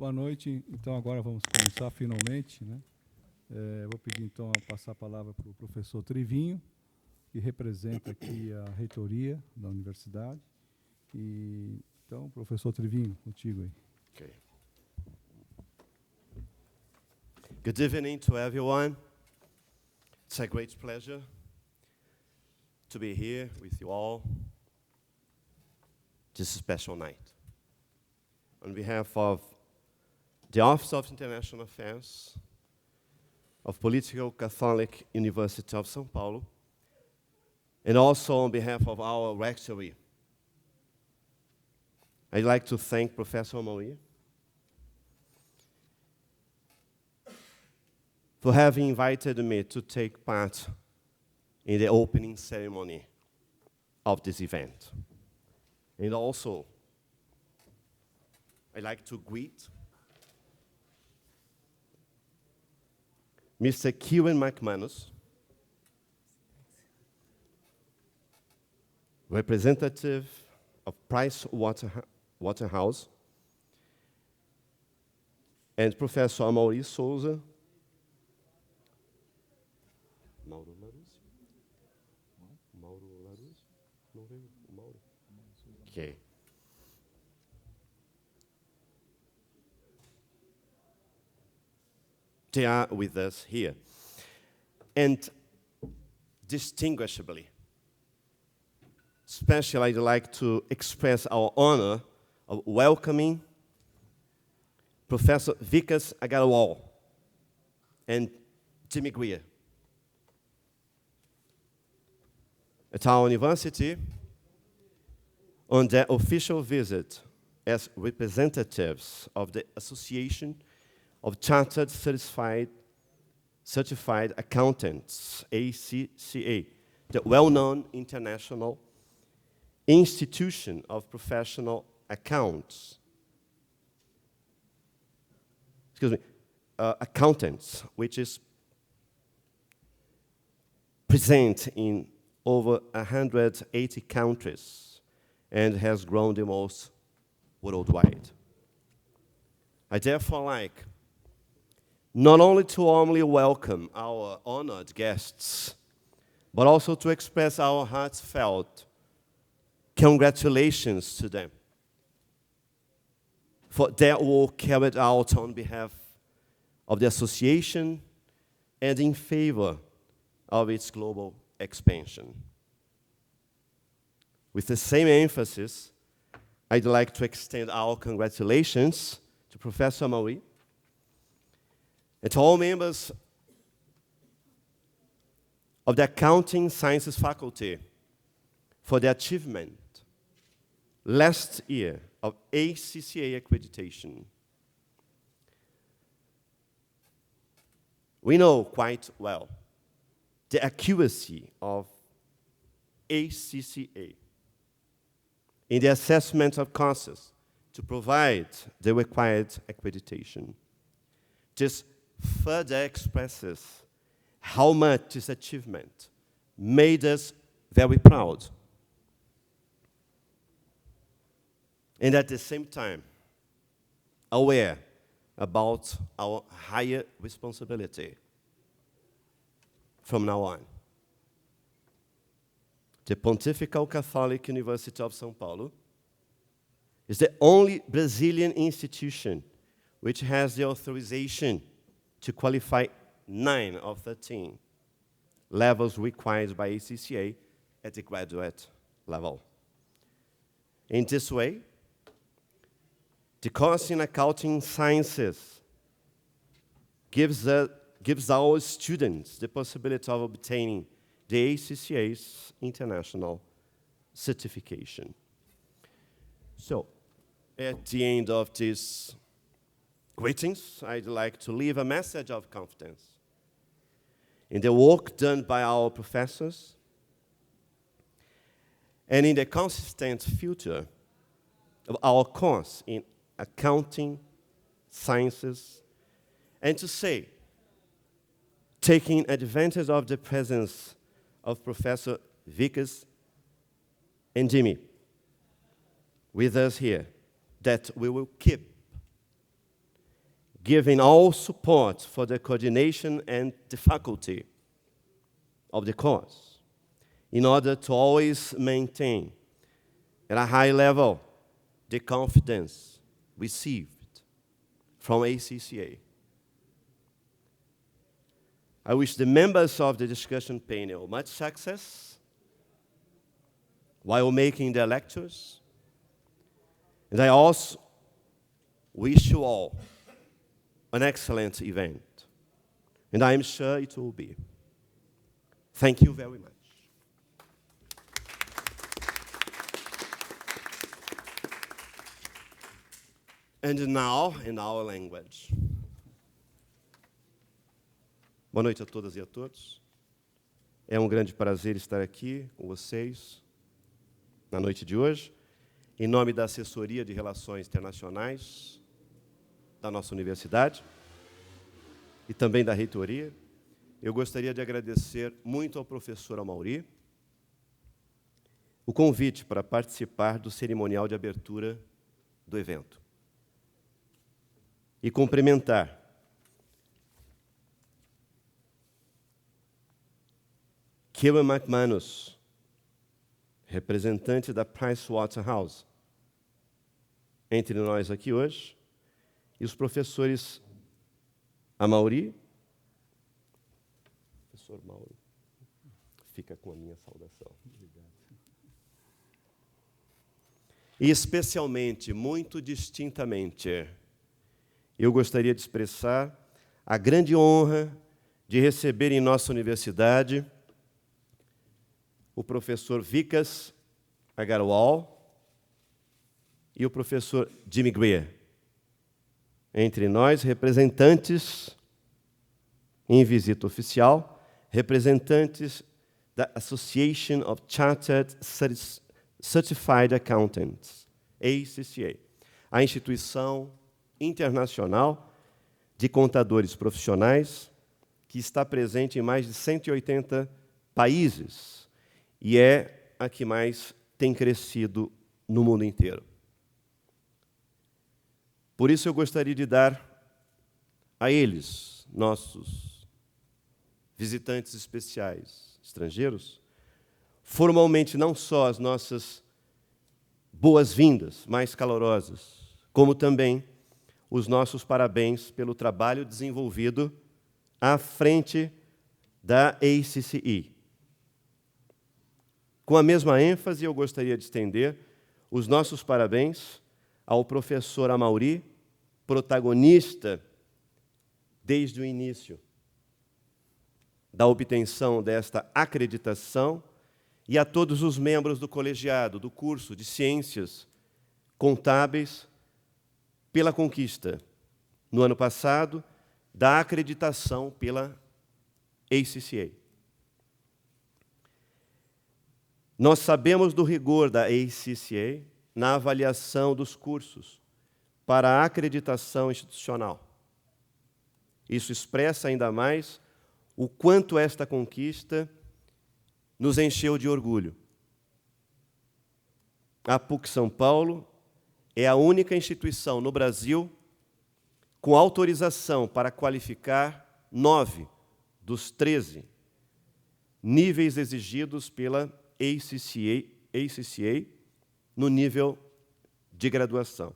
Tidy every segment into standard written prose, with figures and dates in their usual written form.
Boa noite. Então, agora vamos começar finalmente, né? Vou pedir, então, a passar a palavra para o professor Trivinho, que representa aqui a reitoria da universidade. Então, professor Trivinho, contigo aí. Okay. Good evening to everyone. It's a great pleasure to be here with you all this special night. On behalf of the Office of International Affairs of Political Catholic University of São Paulo, and also on behalf of our rectory, I'd like to thank Professor Amaury for having invited me to take part in the opening ceremony of this event. And also, I'd like to greet Mr. Kieran McManus, representative of Price Waterhouse, and Professor Amaury de Souza Okay. They are with us here. And distinguishably, especially I'd like to express our honor of welcoming Professor Vikas Aggarwal and Jimmy Greer at our university on their official visit as representatives of the Association of Chartered Certified Accountants, ACCA, the well-known international institution of professional accounts. Accountants, which is present in over 180 countries and has grown the most worldwide. I therefore like not only to warmly welcome our honored guests, but also to express our heartfelt congratulations to them for their work carried out on behalf of the association and in favor of its global expansion. With the same emphasis, I'd like to extend our congratulations to Professor Amaury and to all members of the Accounting Sciences faculty for the achievement last year of ACCA accreditation. We know quite well the accuracy of ACCA in the assessment of courses to provide the required accreditation. This further expresses how much this achievement made us very proud. And at the same time, aware about our higher responsibility from now on. The Pontifical Catholic University of São Paulo is the only Brazilian institution which has the authorization to qualify 9 of 13 levels required by ACCA at the graduate level. In this way, the course in accounting sciences gives our students the possibility of obtaining the ACCA's international certification. So, at the end of these greetings, I'd like to leave a message of confidence in the work done by our professors and in the consistent future of our course in accounting sciences, and to say, taking advantage of the presence of Professor Vikas and Jimmy with us here, that we will keep giving all support for the coordination and the faculty of the course in order to always maintain at a high level the confidence received from ACCA. I wish the members of the discussion panel much success while making their lectures. And I also wish you all an excellent event. And I am sure it will be. Thank you very much. And now, in our language. Boa noite a todas e a todos. É um grande prazer estar aqui com vocês na noite de hoje, em nome da Assessoria de Relações Internacionais da nossa universidade e também da reitoria. Eu gostaria de agradecer muito ao professor Amaury o convite para participar do cerimonial de abertura do evento. E cumprimentar Kieran McManus, representante da Price Waterhouse, entre nós aqui hoje, e os professores Amaury, professor Amaury, fica com a minha saudação. Obrigado. E especialmente, muito distintamente, eu gostaria de expressar a grande honra de receber em nossa universidade o professor Vikas Aggarwal e o professor Jimmy Greer, entre nós, representantes em visita oficial, representantes da Association of Chartered Certified Accountants, ACCA, a instituição internacional de contadores profissionais que está presente em mais de 180 países e é a que mais tem crescido no mundo inteiro. Por isso, eu gostaria de dar a eles, nossos visitantes especiais estrangeiros, formalmente não só as nossas boas-vindas mais calorosas, como também os nossos parabéns pelo trabalho desenvolvido à frente da ACCE. Com a mesma ênfase, eu gostaria de estender os nossos parabéns ao professor Amaury, protagonista desde o início da obtenção desta acreditação, e a todos os membros do colegiado do curso de Ciências Contábeis pela conquista, no ano passado, da acreditação pela ACCA. Nós sabemos do rigor da ACCA na avaliação dos cursos para a acreditação institucional. Isso expressa ainda mais o quanto esta conquista nos encheu de orgulho. A PUC-São Paulo é a única instituição no Brasil com autorização para qualificar 9 dos 13 níveis exigidos pela ACCA no nível de graduação.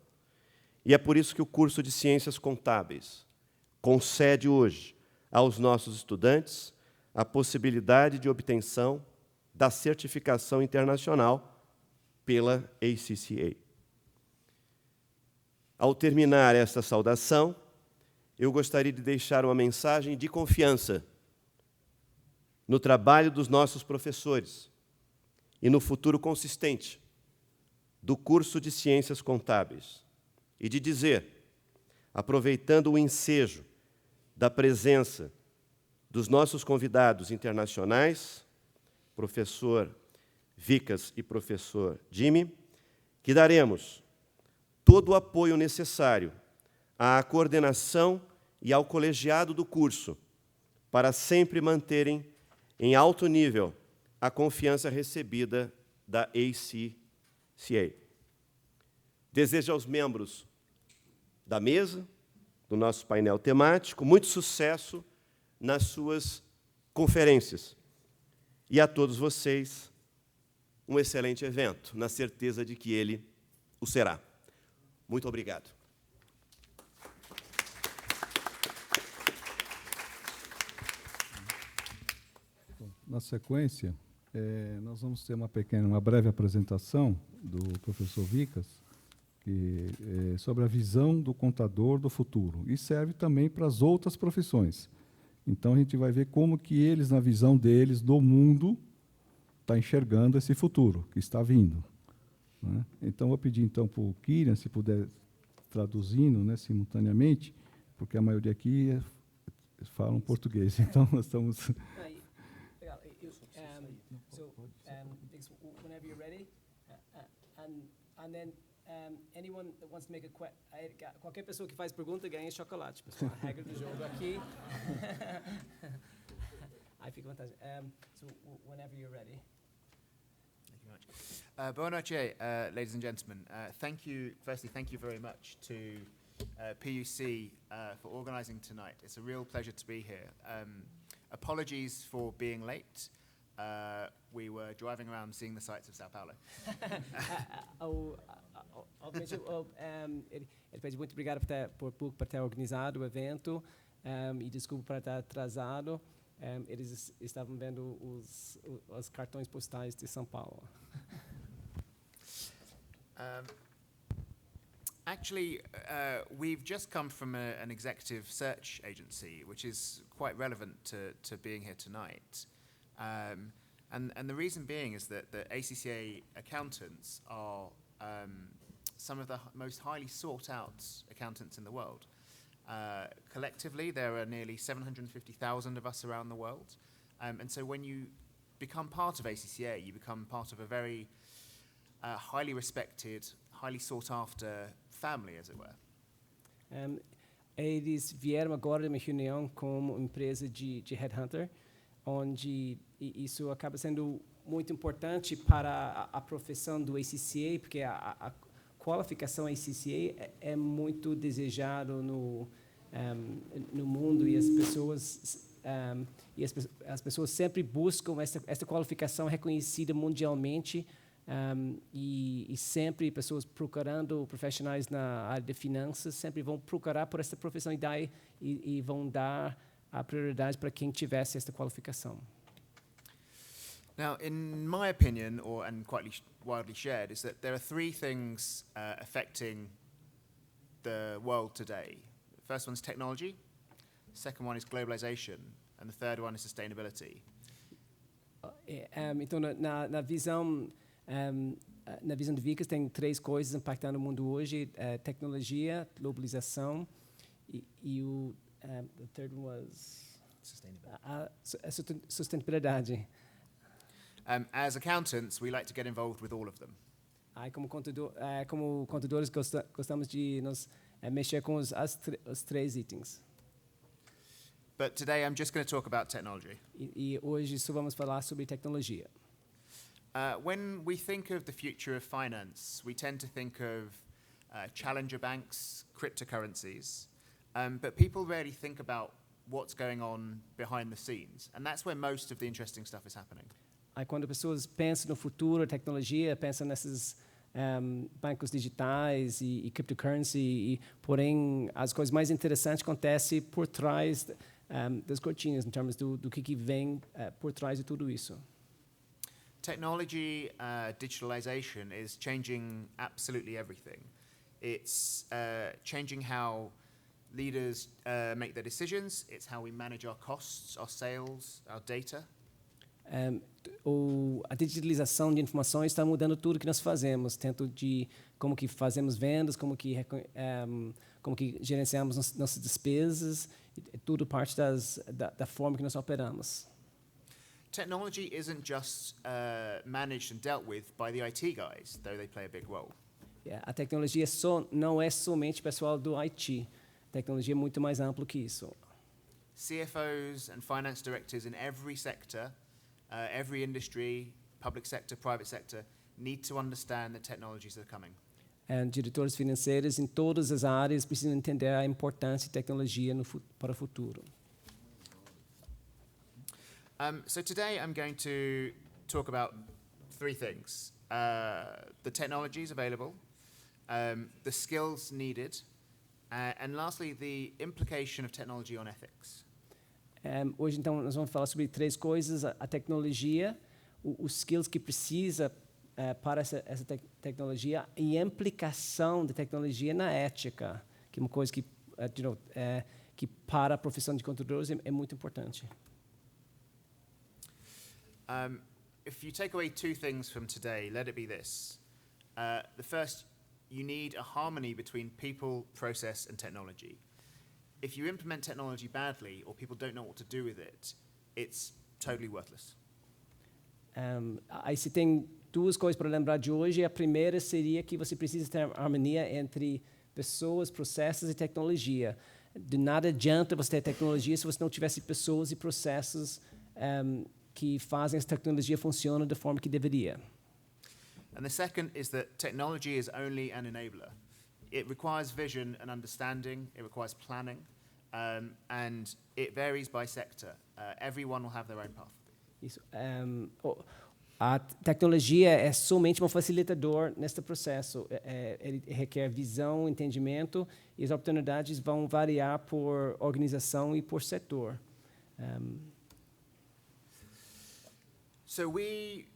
E é por isso que o curso de Ciências Contábeis concede hoje aos nossos estudantes a possibilidade de obtenção da certificação internacional pela ACCA. Ao terminar esta saudação, eu gostaria de deixar uma mensagem de confiança no trabalho dos nossos professores e no futuro consistente do curso de Ciências Contábeis, e de dizer, aproveitando o ensejo da presença dos nossos convidados internacionais, professor Vikas e professor Jimmy, que daremos todo o apoio necessário à coordenação e ao colegiado do curso para sempre manterem em alto nível a confiança recebida da ACCA. Desejo aos membros da mesa, do nosso painel temático. Muito sucesso nas suas conferências. E a todos vocês, um excelente evento, na certeza de que ele o será. Muito obrigado. Na sequência, nós vamos ter uma breve apresentação do professor Vikas, sobre a visão do contador do futuro, e serve também para as outras profissões. Então, a gente vai ver como que eles, na visão deles, do mundo, estão enxergando esse futuro que está vindo, né? Então, vou pedir então, para o Kieran, se puder, traduzindo, né, simultaneamente, porque a maioria aqui falam português, então nós estamos... Whenever you're ready, and then anyone that wants to make qualquer pessoa que faz pergunta ganha chocolate, pessoal. A regra do jogo aqui. Aí fica vantagem. So whenever you're ready. Thank you much. Boa noite, ladies and gentlemen. Firstly, thank you very much to PUC for organising tonight. It's a real pleasure to be here. Apologies for being late. We were driving around seeing the sights of Sao Paulo. Ele pede muito obrigado por ter organizado o evento e desculpa por estar atrasado. Eles estavam vendo os cartões postais de São Paulo. Actually, we've just come from an executive search agency, which is quite relevant to being here tonight. And the reason being is that the ACCA accountants are some of the most highly sought out accountants in the world. Collectively, there are nearly 750,000 of us around the world. And so when you become part of ACCA, you become part of a very highly respected, highly sought after family, as it were. Eles vieram agora de uma reunião com uma empresa de headhunter, onde isso acaba sendo muito importante para a profissão do ACCA, porque a qualificação ACCA é muito desejado no mundo, e as pessoas sempre buscam essa qualificação reconhecida mundialmente, e sempre pessoas procurando profissionais na área de finanças sempre vão procurar por essa profissão e vão dar a prioridade para quem tivesse esta qualificação. Now, in my opinion, and quite widely shared, is that there are three things affecting the world today. The first one is technology, the second one is globalization, and the third one is sustainability. Então, na visão de Vikas, tem três coisas impactando o mundo hoje: tecnologia, globalização e o the third one was sustentabilidade. As accountants, we like to get involved with all of them. Como contadores, gostamos de nos mexer com os três itens. But today I'm just going to talk about technology. E hoje só vamos falar sobre tecnologia. When we think of the future of finance, we tend to think of challenger banks, cryptocurrencies, but people rarely think about what's going on behind the scenes, and that's where most of the interesting stuff is happening. Aí, quando pessoas pensam no futuro, tecnologia, pensam nesses bancos digitais e cryptocurrency, porém as coisas mais interessantes acontecem por trás das cortinas, em termos do que vem por trás de tudo isso. Technology, digitalization is changing absolutely everything. It's changing how leaders make their decisions. It's how we manage our costs, our sales, our data. A digitalização de informações está mudando tudo que nós fazemos, tanto de como que fazemos vendas, como que gerenciamos nossas despesas, tudo parte da forma que nós operamos. Technology isn't just managed and dealt with by the IT guys, though they play a big role. A tecnologia não é somente pessoal do IT. A tecnologia é muito mais amplo que isso. CFOs and finance directors in every sector, every industry, public sector, private sector, need to understand the technologies that are coming. diretores financeiros em todas as áreas precisam entender a importância de tecnologia para o futuro. So today I'm going to talk about three things. The technologies available, the skills needed, and lastly, the implication of technology on ethics. Hoje, então, nós vamos falar sobre três coisas: a tecnologia, os skills que precisa para essa tecnologia e a implicação da tecnologia na ética, que é uma coisa que, que para a profissão de contadores é muito importante. If you take away two things from today, let it be this. The first, you need a harmony between people, process, and technology. If you implement technology badly or people don't know what to do with it, it's totally worthless. Aí se tem duas coisas para lembrar de hoje. A primeira seria que você precisa ter harmonia entre pessoas, processos e tecnologia. De nada adianta você ter tecnologia se você não tivesse pessoas e processos que fazem essa tecnologia funcionar da forma que deveria. And the second is that technology is only an enabler. It requires vision and understanding, it requires planning, and it varies by sector. Everyone will have their own path. Isso. A tecnologia é somente um facilitador neste processo. Ele requer visão, entendimento, e as oportunidades vão variar por organização e por setor. So we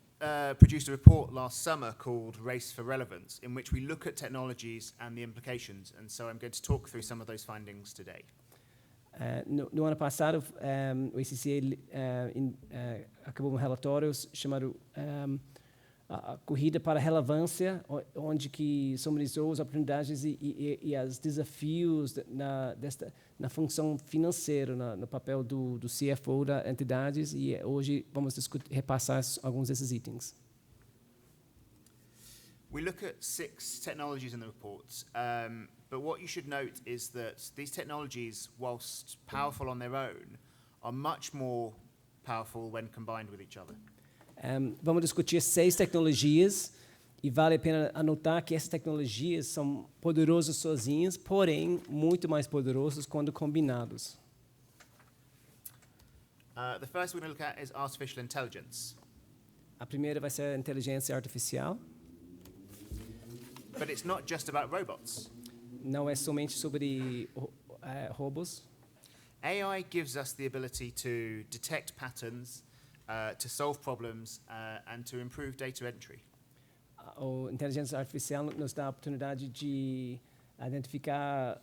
produced a report last summer called Race for Relevance, in which we look at technologies and the implications, and so I'm going to talk through some of those findings today. No ano passado, o ACCA acabou um relatório chamado a Corrida para a Relevância, onde que sumarizou as oportunidades e os desafios na função financeira, no papel do CFO da entidades, e hoje vamos repassar alguns desses itens. We look at 6 technologies in the report, but what you should note is that these technologies, whilst powerful on their own, are much more powerful when combined with each other. Vamos discutir 6 tecnologias, e vale a pena anotar que essas tecnologias são poderosas sozinhas, porém muito mais poderosas quando combinados. The first we're going to look at is artificial intelligence. A primeira vai ser a inteligência artificial. But it's not just about robots. Não é somente sobre robôs. AI gives us the ability to detect patterns, to solve problems, and to improve data entry. A inteligência artificial nos dá a oportunidade de identificar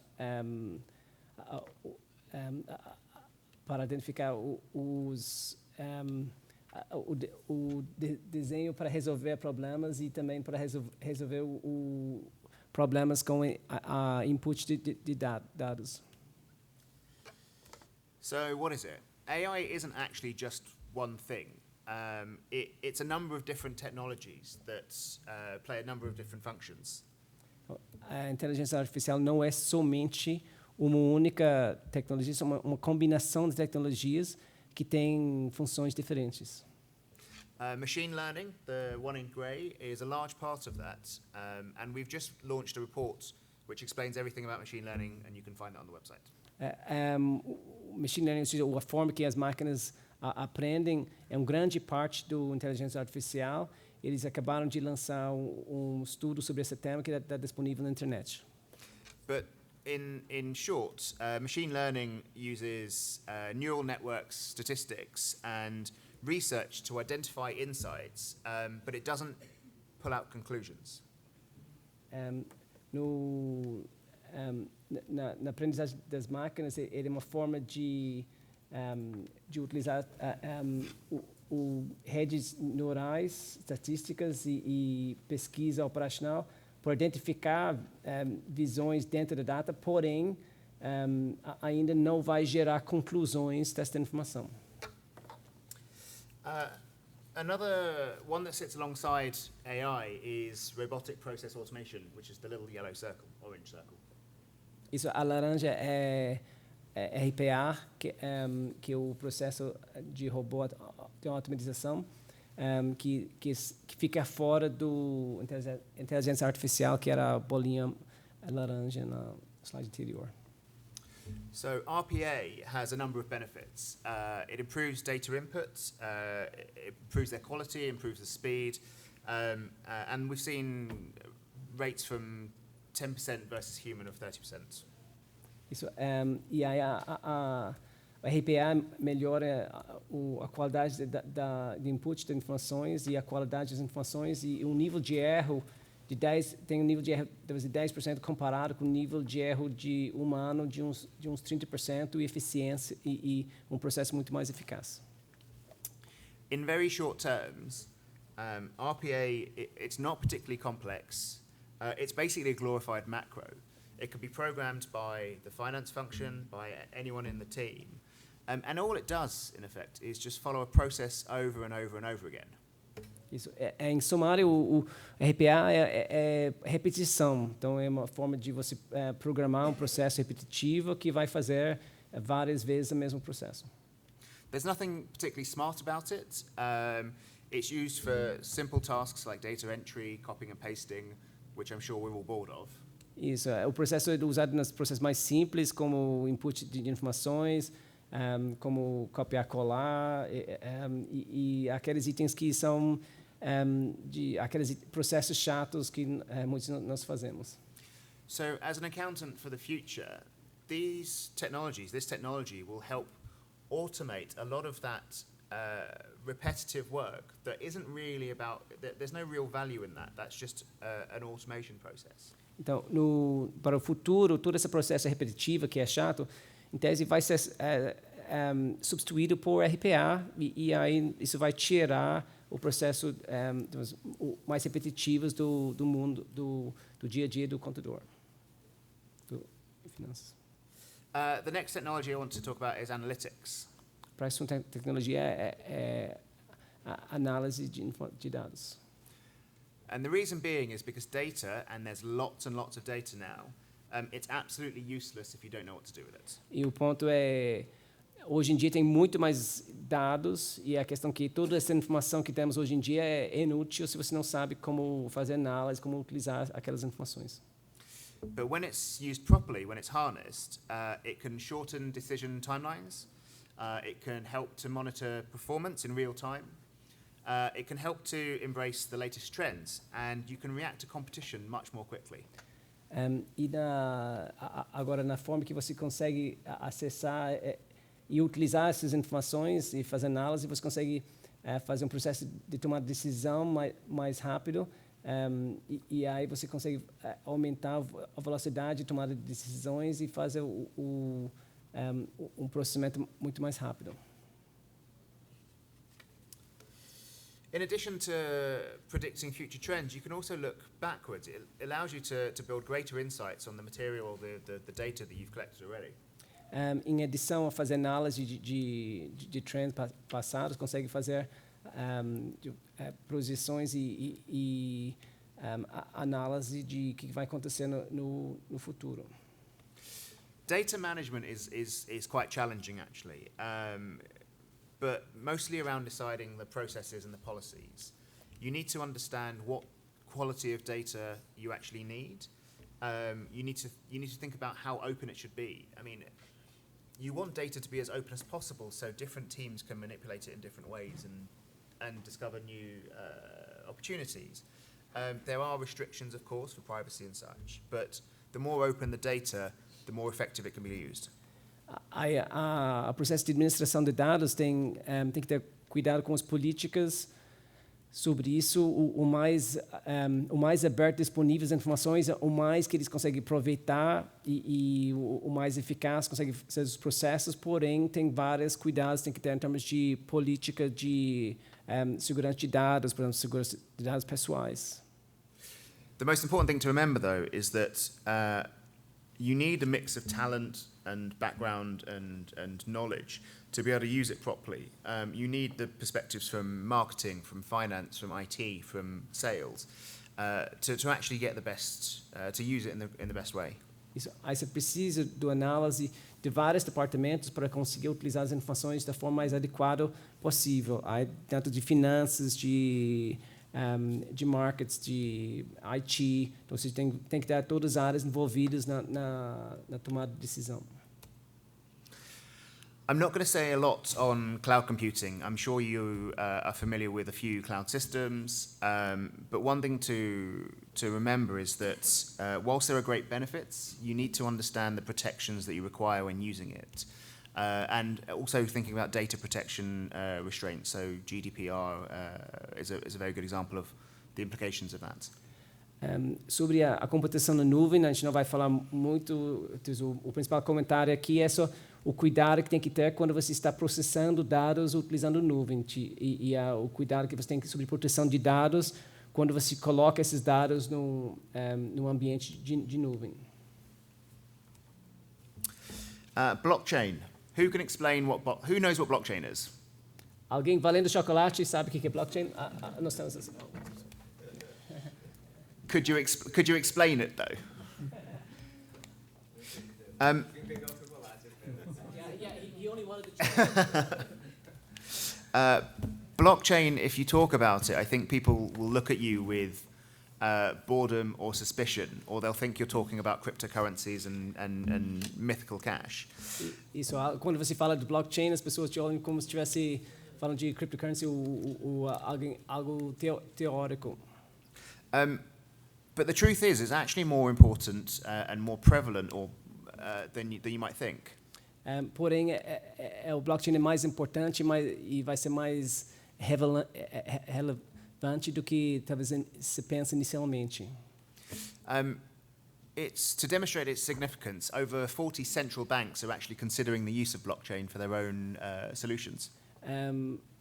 para identificar o desenho para resolver problemas e também para resolver problemas com a input de dados. So what is it? AI isn't actually just one thing. It's a number of different technologies that play a number of different functions. A inteligência artificial não é somente uma única tecnologia, é uma combinação de tecnologias que tem funções diferentes. Machine learning, the one in grey, is a large part of that. And we've just launched a report which explains everything about machine learning, and you can find that on the website. Machine learning, ou seja, a forma que as máquinas aprendem, é uma grande parte do inteligência artificial. Eles acabaram de lançar um estudo sobre esse tema que está disponível na internet. But in short, machine learning uses neural networks, statistics, and research to identify insights, but it doesn't pull out conclusions. Na aprendizagem das máquinas, ele é uma forma de utilizar redes neurais, estatísticas e pesquisa operacional para identificar visões dentro da data, porém ainda não vai gerar conclusões desta informação. Another one that sits alongside AI is robotic process automation, which is the little yellow circle, orange circle. Isso, a laranja é RPA, que é o processo de robô de automatização. que fica fora do inteligência artificial, que era a bolinha laranja na slide anterior. So RPA has a number of benefits. It improves data input, it improves their quality, improves the speed, and we've seen rates from 10% versus human of 30%. Isso, e aí a RPA melhora a qualidade de input de informações e a qualidade das informações e o nível de erro tem um nível de erro de 10% comparado com o nível de erro de humano de uns 30% e eficiência e processo muito mais eficaz. In very short terms, RPA, it's not particularly complex. It's basically a glorified macro. It can be programmed by the finance function, by anyone in the team. And all it does, in effect, is just follow a process over and over and over again. Isso, em sumário, o RPA é repetição. Então, é uma forma de você programar um processo repetitivo que vai fazer várias vezes o mesmo processo. There's nothing particularly smart about it. It's used for simple tasks like data entry, copying and pasting, which I'm sure we're all bored of. Isso, o processo é usado nos processos mais simples, como input de informações, como copiar, colar, e aqueles itens que são aqueles processos chatos que muitos nós fazemos. So, as an accountant for the future, this technology will help automate a lot of that repetitive work that isn't really about. There's no real value in that. That's just an automation process. Então, para o futuro, todo esse processo repetitivo que é chato, em tese vai ser substituído por RPA e aí isso vai tirar o processo mais repetitivos do mundo do dia a dia do contador, do finanças. The next technology I want to talk about is analytics. Para isso, tecnologia é a análise de dados. And the reason being is because data, and there's lots and lots of data now, it's absolutely useless if you don't know what to do with it. E o ponto é, hoje em dia tem muito mais dados e a questão que toda essa informação que temos hoje em dia é inútil se você não sabe como fazer análise, como utilizar aquelas informações. But when it's used properly, when it's harnessed, it can shorten decision timelines. It can help to monitor performance in real time. It can help to embrace the latest trends, and you can react to competition much more quickly. Agora, na forma que você consegue acessar e utilizar essas informações e fazer análise, você consegue fazer um processo de tomar decisão mais rápido, e aí você consegue aumentar a velocidade de tomada de decisões e fazer um processamento muito mais rápido. In addition to predicting future trends, you can also look backwards. It allows you to build greater insights on the material or the data that you've collected already. Em adição a fazer análise de trends passados, consegue fazer projeções e análise de que vai acontecer no futuro. Data management is quite challenging, actually. But mostly around deciding the processes and the policies. You need to understand what quality of data you actually need. You need to think about how open it should be. I mean, you want data to be as open as possible so different teams can manipulate it in different ways and discover new opportunities. There are restrictions, of course, for privacy and such, but the more open the data, the more effective it can be used. O processo de administração de dados tem que ter cuidado com as políticas sobre isso. O mais aberto disponível as informações, o mais que eles conseguem aproveitar e o mais eficaz consegue ser os processos. Porém, tem vários cuidados tem que ter em termos de política de segurança de dados, por exemplo, segurança de dados pessoais. The most important thing to remember, though, is that you need a mix of talent and background and knowledge to be able to use it properly. You need the perspectives from marketing, from finance, from IT, from sales, to actually get the best, to use it in the best way. Aí você precisa de análise de vários departamentos para conseguir utilizar as informações da forma mais adequada possível. Aí, tanto de finanças, de markets, de IT. Então, você tem que ter todas as áreas envolvidas na tomada de decisão. I'm not going to say a lot on cloud computing. I'm sure you are familiar with a few cloud systems, but one thing to remember is that whilst there are great benefits, you need to understand the protections that you require when using it. And also thinking about data protection restraints. So GDPR is a very good example of the implications of that. Sobre a computação na nuvem, a gente não vai falar muito. O principal comentário aqui é só o cuidado que tem que ter quando você está processando dados utilizando nuvem e o cuidado que você tem sobre proteção de dados quando você coloca esses dados no ambiente de nuvem. Blockchain. Who can explain who knows what blockchain is? Alguém valendo chocolate sabe o que é blockchain? Nós temos assim. Could you explain it though? He only wanted to Blockchain, if you talk about it, I think people will look at you with boredom or suspicion, or they'll think you're talking about cryptocurrencies and mythical cash. Isso, quando você fala de blockchain, as pessoas te olham como se estivesse falando de cryptocurrency ou algo teórico. But the truth is, it's actually more important and more prevalent than you might think. Porém, o blockchain é mais importante e vai ser mais relevante do que talvez se pense inicialmente. It's to demonstrate its significance. Over 40 central banks are actually considering the use of blockchain for their own solutions.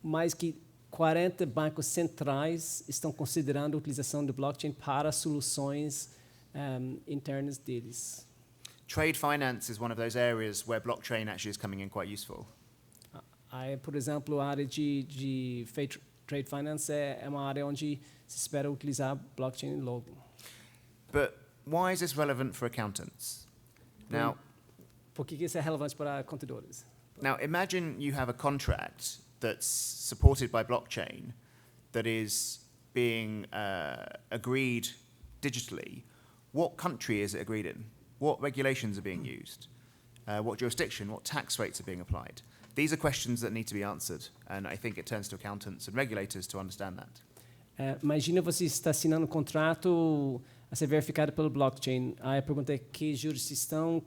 Mais que 40 bancos centrais estão considerando a utilização do blockchain para soluções internas deles. Trade finance is one of those areas where blockchain actually is coming in quite useful. Por exemplo, a área de trade finance é uma área onde se espera utilizar blockchain logo. But why is this relevant for accountants? Now, por que isso é relevante para contadores? Now, imagine you have a contract that's supported by blockchain that is being agreed digitally. What country is it agreed in? What regulations are being used? What jurisdiction? What tax rates are being applied? These are questions that need to be answered, and I think it turns to accountants and regulators to understand that. Imagina você está assinando um contrato a ser verificado pelo blockchain. Aí a pergunta é que jurisdição,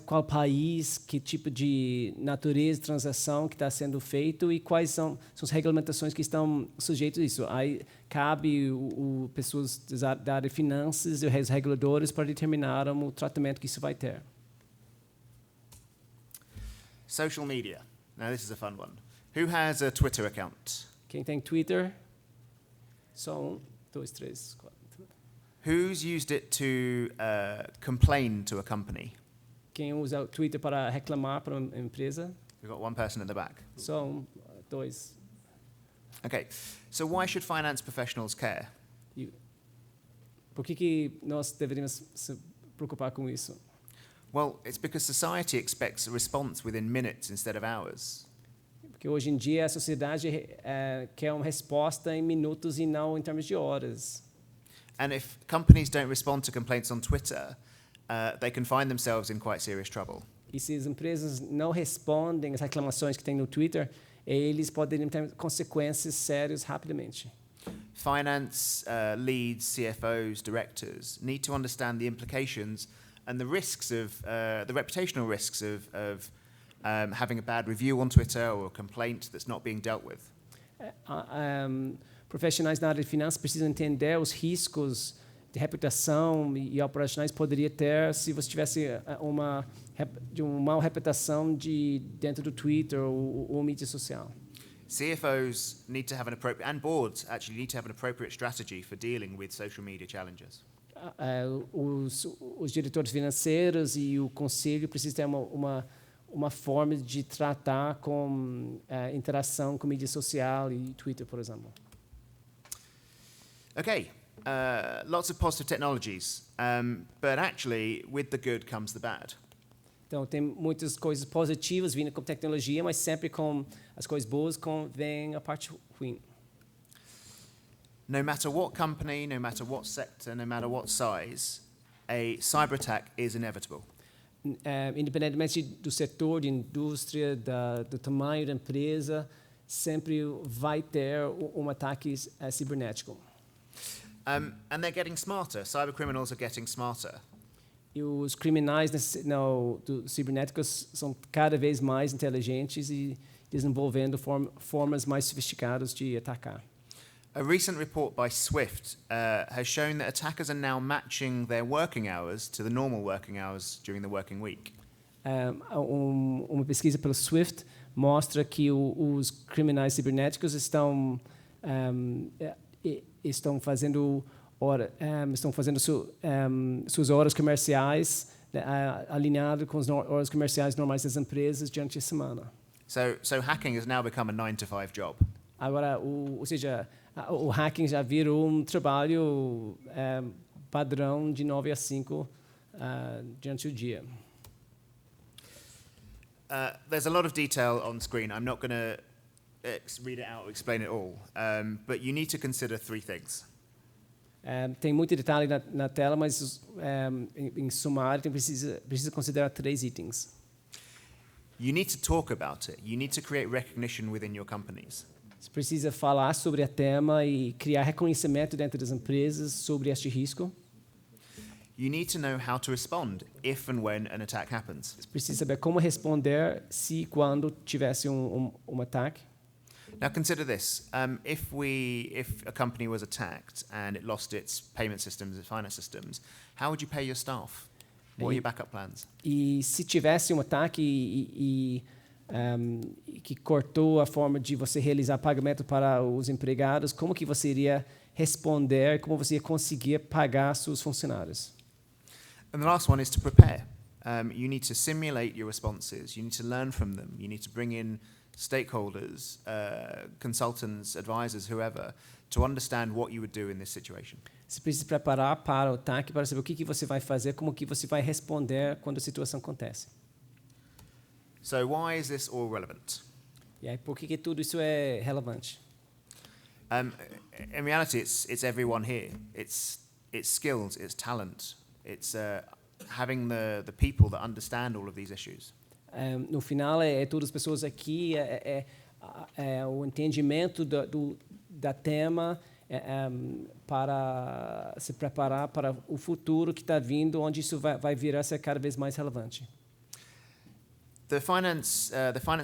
qual país, que tipo de natureza de transação que está sendo feito e quais são as regulamentações que estão sujeitas a isso. Aí cabe pessoas da área de finanças e os reguladores para determinar o tratamento que isso vai ter. Social media. Now this is a fun one. Who has a Twitter account? Quem tem Twitter? Só 2, 3, 4. Who's used it to complain to a company? Quem usa o Twitter para reclamar para uma empresa? We've got one person in the back. Só 2. Okay, so why should finance professionals care? Por que nós deveríamos se preocupar com isso? Well, it's because society expects a response within minutes instead of hours. Porque hoje em dia a sociedade quer uma resposta em minutos e não em termos de horas. And if companies don't respond to complaints on Twitter, they can find themselves in quite serious trouble. E se as empresas não respondem às reclamações que tem no Twitter, eles poderiam ter consequências sérias rapidamente. Finance leads, CFOs, directors need to understand the implications and the risks of the reputational risks of having a bad review on Twitter or a complaint that's not being dealt with. Profissionais na área de finanças precisam entender os riscos de reputação e operacionais poderia ter se você tivesse uma má reputação dentro do Twitter ou mídia social. CFOs need to have and boards actually need to have an appropriate strategy for dealing with social media challenges. Os diretores financeiros e o conselho precisam ter uma forma de tratar com Okay, lots of positive technologies, but actually, with the good comes the bad. Então, tem muitas coisas positivas vindo com tecnologia, mas sempre com as coisas boas vem a parte ruim. No matter what company, no matter what sector, no matter what size, a cyber attack is inevitable. Independentemente do setor, de indústria, do tamanho da empresa, sempre vai ter ataque cibernético. And they're getting smarter. Cyber criminals are getting smarter. E os criminais cibernéticos são cada vez mais inteligentes e desenvolvendo formas mais sofisticadas de atacar. A recent report by Swift has shown that attackers are now matching their working hours to the normal working hours during the working week. Uma pesquisa pelo Swift mostra que os criminais cibernéticos estão fazendo suas horas comerciais alinhado com as horas comerciais normais das empresas durante a semana. So hacking has now become a 9-to-5 job. Agora, o hacking já virou trabalho padrão de 9 a 5 durante o dia. There's a lot of detail on screen. I'm not going to read it out or explain it all, but you need to consider 3 things. Tem muito detalhe na tela, mas em sumário precisa considerar 3 itens. You need to talk about it. You need to create recognition within your companies. Você precisa falar sobre o tema e criar reconhecimento dentro das empresas sobre este risco. You need to know how to respond if and when an attack happens. Você precisa saber como responder se e quando tivesse ataque. Now consider this: if a company was attacked and it lost its payment systems, its finance systems, how would you pay your staff? What are your backup plans? E se tivesse ataque que cortou a forma de você realizar pagamento para os empregados, como que você iria responder? Como você ia conseguir pagar seus funcionários? And the last one is to prepare. You need to simulate your responses. You need to learn from them. You need to bring in stakeholders, consultants, advisors, whoever, to understand what you would do in this situation. Você precisa se preparar para o ataque, para saber o que você vai fazer, como que você vai responder quando a situação acontece. So why is this all relevant? E aí, por que tudo isso é relevante? In reality, it's everyone here. It's skills, it's talent, it's having the people that understand all of these issues. No final, todas as pessoas aqui, o entendimento da tema para se preparar para o futuro que está vindo, onde isso vai virar a ser cada vez mais relevante. The finance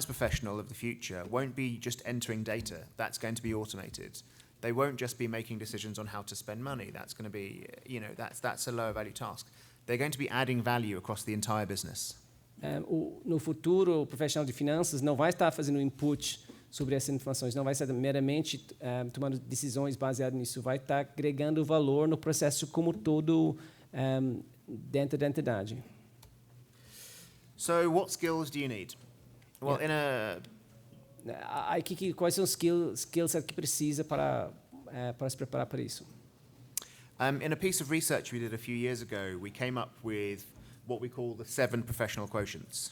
professional of the future won't be just entering data. That's going to be automated. They won't just be making decisions on how to spend money. That's going to be, that's a lower value task. They're going to be adding value across the entire business. No futuro, o profissional de finanças não vai estar fazendo input sobre essas informações, não vai estar meramente tomando decisões baseadas nisso, vai estar agregando valor no processo como todo dentro da entidade. So, what skills do you need? Well, quais são os skills que precisa para se preparar para isso? In a piece of research we did a few years ago, we came up with what we call the 7 professional quotients.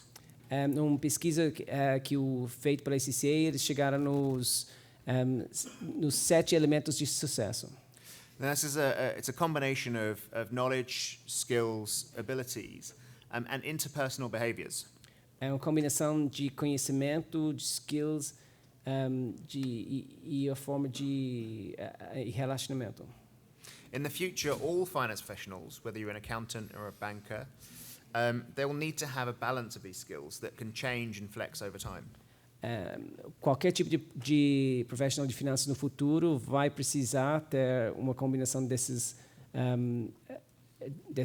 Numa pesquisa feita pela ACCA, eles chegaram nos 7 elementos de sucesso. Now, it's a combination of knowledge, skills, abilities, and interpersonal behaviors. É uma combinação de conhecimento, de skills, e a forma de relacionamento. In the future, all finance professionals, whether you're an accountant or a banker, they will need to have a balance of these skills that can change and flex over time. Qualquer tipo de profissional de finanças no futuro vai precisar ter uma combinação desses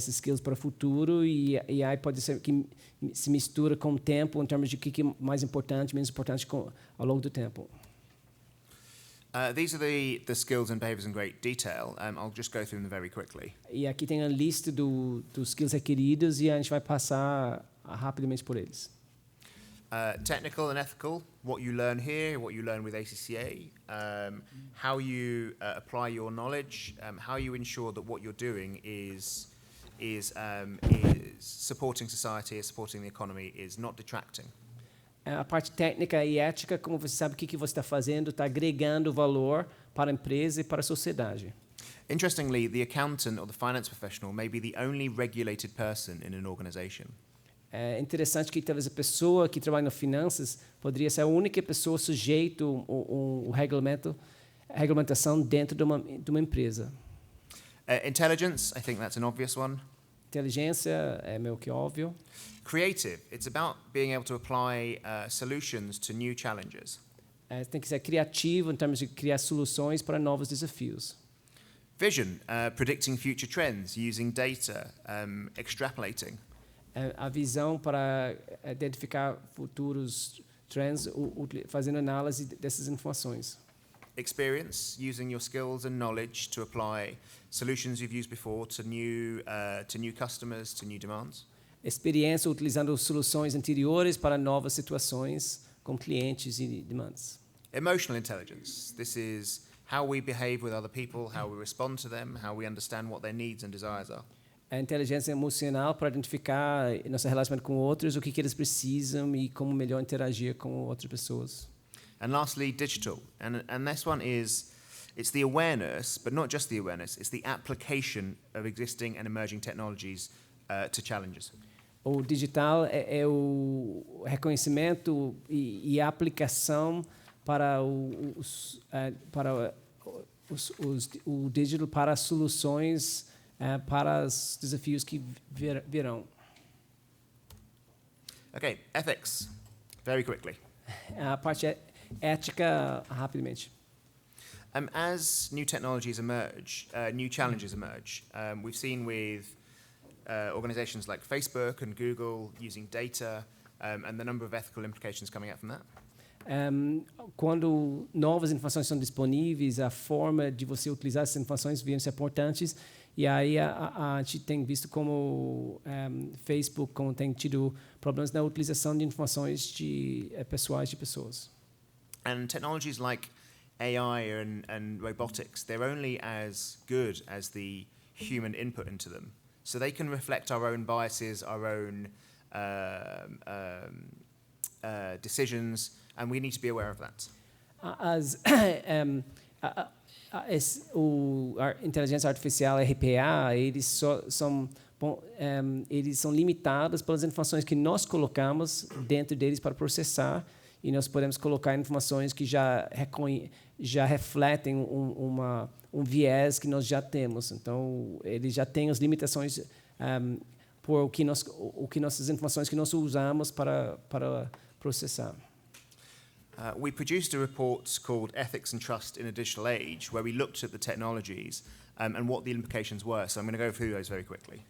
skills para o futuro e aí pode ser que se mistura com o tempo em termos de o que é mais importante, menos importante ao longo do tempo. These are the skills and behaviors in great detail. I'll just go through them very quickly. E aqui tem a lista dos skills requeridos e a gente vai passar rapidamente por eles. Technical and ethical, what you learn here, what you learn with ACCA, how you apply your knowledge, how you ensure that what you're doing is supporting society, is supporting the economy, is not detracting. A parte técnica e ética, como você sabe o que você está fazendo, está agregando valor para a empresa e para a sociedade. Interestingly, the accountant or the finance professional may be the only regulated person in an organization. É interessante que talvez a pessoa que trabalha nas finanças poderia ser a única pessoa sujeita à regulamentação dentro de uma empresa. Intelligence, I think that's an obvious one. Inteligência é meio que óbvio. Creative, it's about being able to apply solutions to new challenges. Tem que ser criativo em termos de criar soluções para novos desafios. Vision, predicting future trends, using data, extrapolating. A visão para identificar futuros trends, fazendo análise dessas informações. Experience, using your skills and knowledge to apply solutions you've used before to new customers, to new demands. Experiência utilizando soluções anteriores para novas situações com clientes e demandas. Emotional intelligence, this is how we behave with other people, how we respond to them, how we understand what their needs and desires are. A inteligência emocional para identificar nosso relacionamento com outros, o que eles precisam e como melhor interagir com outras pessoas. And lastly, digital. And this one it's the awareness, but not just the awareness, it's the application of existing and emerging technologies to challenges. O digital é o reconhecimento e a aplicação para o digital para soluções para os desafios que virão. Okay, ethics, very quickly. A parte ética, rapidamente. As new technologies emerge, new challenges emerge. We've seen with organizations like Facebook and Google using data and the number of ethical implications coming out from that. Quando novas informações são disponíveis, a forma de você utilizar essas informações vão ser importantes. E aí a gente tem visto como Facebook tem tido problemas na utilização de informações pessoais de pessoas. And technologies like AI and robotics, they're only as good as the human input into them. So they can reflect our own biases, our own decisions, and we need to be aware of that. A inteligência artificial, RPA, eles são limitados pelas informações que nós colocamos dentro deles para processar, e nós podemos colocar informações que já refletem um viés que nós já temos. Então, eles já têm as limitações por o que nossas informações que nós usamos para processar. We produced a report called Ethics and Trust in a Digital Age, where we looked at the technologies and what the implications were. So I'm going to go through those very quickly.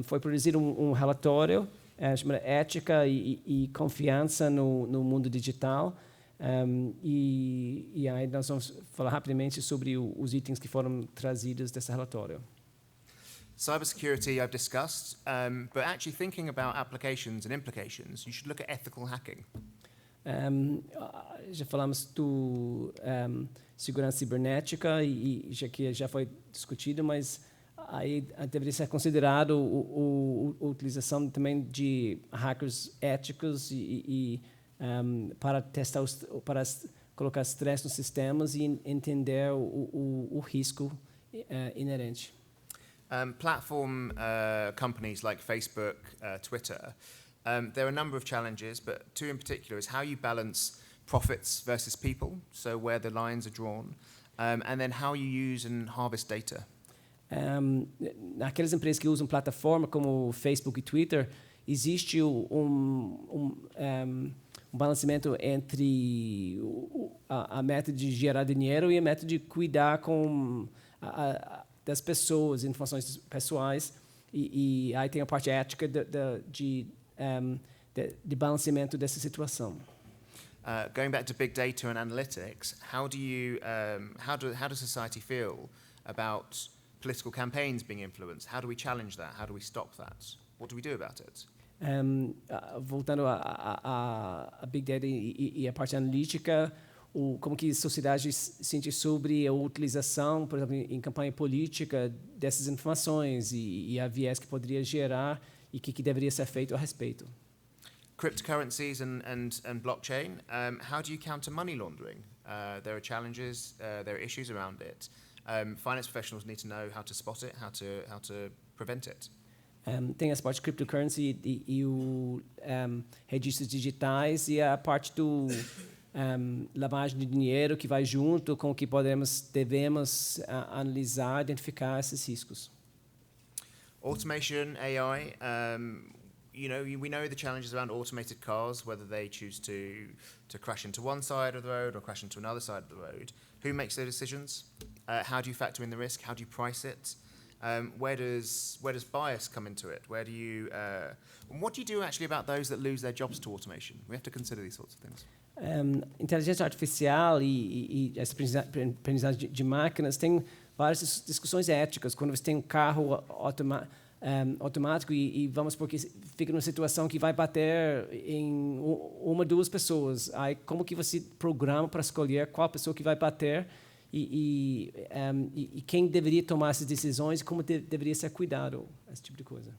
Foi produzido relatório chamado Ética e Confiança no Mundo Digital. E aí nós vamos falar rapidamente sobre os itens que foram trazidos desse relatório. Cybersecurity I've discussed, but actually thinking about applications and implications, you should look at ethical hacking. Já falamos do segurança cibernética e já foi discutido, mas aí deveria ser considerado a utilização também de hackers éticos para testar para colocar stress nos sistemas e entender o risco inerente. Platform companies like Facebook, Twitter. There are a number of challenges, but two in particular is how you balance profits versus people, so where the lines are drawn, and then how you use and harvest data. Naquelas empresas que usam plataforma como Facebook e Twitter, existe balanceamento entre a meta de gerar dinheiro e a meta de cuidar das pessoas, informações pessoais, e aí tem a parte ética de balanceamento dessa situação. Going back to big data and analytics, how does society feel about political campaigns being influenced? How do we challenge that? How do we stop that? What do we do about it? Voltando a Big Data e a parte analítica, como que a sociedade sente sobre a utilização, por exemplo, em campanha política dessas informações e a viés que poderia gerar e que deveria ser feito a respeito. Cryptocurrencies and blockchain, how do you counter money laundering? There are challenges, there are issues around it. Finance professionals need to know how to spot it, how to prevent it. Tem essa parte de cryptocurrency e o registros digitais e a parte do lavagem de dinheiro que vai junto com o que devemos analisar, identificar esses riscos. Automation, AI, we know the challenges around automated cars, whether they choose to crash into one side of the road or crash into another side of the road. Who makes those decisions? How do you factor in the risk? How do you price it? Where does bias come into it? What do you do actually about those that lose their jobs to automation? We have to consider these sorts of things. Inteligência artificial e essa aprendizagem de máquinas tem várias discussões éticas. Quando você tem um carro automático e vamos porque fica numa situação que vai bater em uma ou duas pessoas, aí como que você programa para escolher qual pessoa que vai bater e quem deveria tomar essas decisões e como deveria ser cuidado, esse tipo de coisa.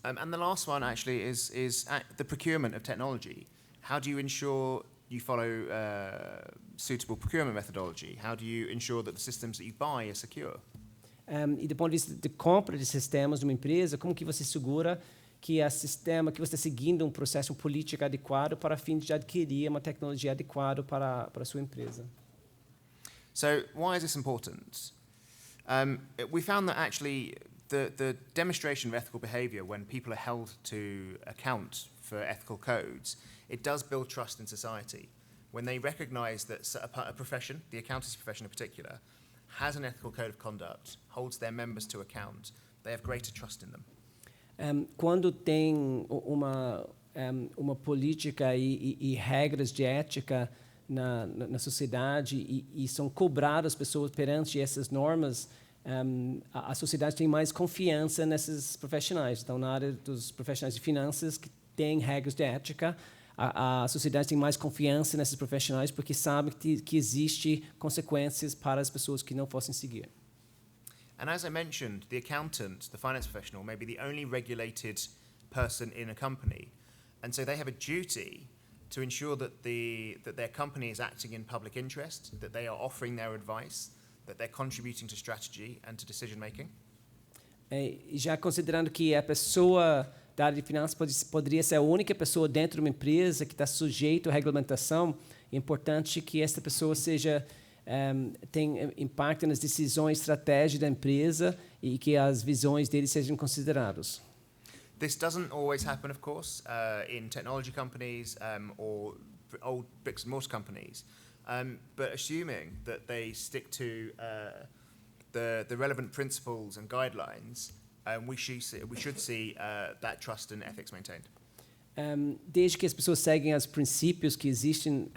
And the last one actually is the procurement of technology. How do you ensure you follow suitable procurement methodology? How do you ensure that the systems that you buy are secure? E do ponto de vista de compra de sistemas de uma empresa, como que você segura que o sistema que você está seguindo um processo político adequado para a fim de adquirir uma tecnologia adequada para a sua empresa? So why is this important? We found that actually the demonstration of ethical behavior when people are held to account for ethical codes, it does build trust in society. When they recognize that a profession, the accountancy profession in particular, has an ethical code of conduct, holds their members to account, they have greater trust in them. Quando tem uma política e regras de ética na sociedade e são cobradas pessoas perante essas normas, a sociedade tem mais confiança nesses profissionais. Então, na área dos profissionais de finanças que têm regras de ética, a sociedade tem mais confiança nesses profissionais porque sabe que existe consequências para as pessoas que não fossem seguir. And as I mentioned, the accountant, the finance professional, may be the only regulated person in a company. And so they have a duty to ensure that their company is acting in public interest, that they are offering their advice, that they're contributing to strategy and to decision making. Já considerando que a pessoa da área de finanças poderia ser a única pessoa dentro de uma empresa que está sujeito à regulamentação, é importante que essa pessoa tenha impacto nas decisões estratégicas da empresa e que as visões dele sejam consideradas. This doesn't always happen, of course, in technology companies or old bricks and mortar companies, but assuming that they stick to the relevant principles and guidelines, we should see that trust and ethics maintained. Desde que as pessoas seguem os princípios que existem,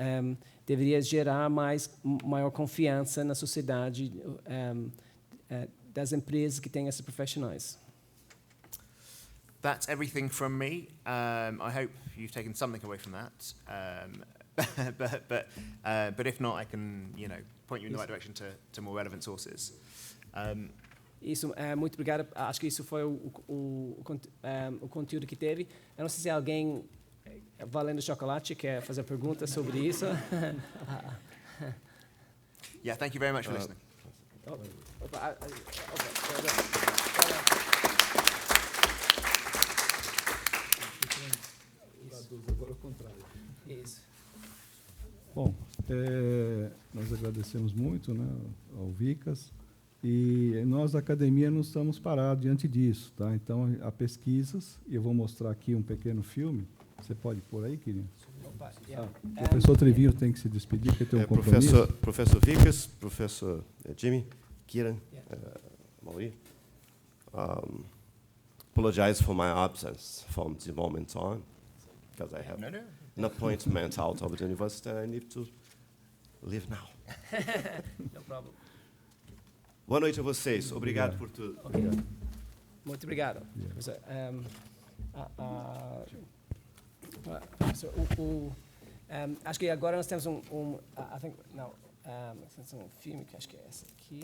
deveria gerar maior confiança na sociedade das empresas que têm esses profissionais. That's everything from me. I hope you've taken something away from that. But if not, I can, point you in the right direction to more relevant sources. Isso, muito obrigado. Acho que isso foi o conteúdo que teve. Eu não sei se alguém valendo chocolate quer fazer perguntas sobre isso. Yeah, thank you very much for listening. Agora ao contrário. Isso. Bom, nós agradecemos muito, ao Vikas. E nós, da academia, não estamos parados diante disso. Tá? Então, há pesquisas, e eu vou mostrar aqui um pequeno filme. Você pode pôr aí, Kieran? O professor Trivinho tem que se despedir, porque tem um compromisso. Professor Vikas, professor Jimmy, Kieran, Amaury, apologize for my absence from the moment on, because I have an appointment out of the university and I need to leave now. No problem. Boa noite a vocês. Obrigado por tudo. Muito obrigado. Acho que agora nós temos um filme que acho que é esse aqui.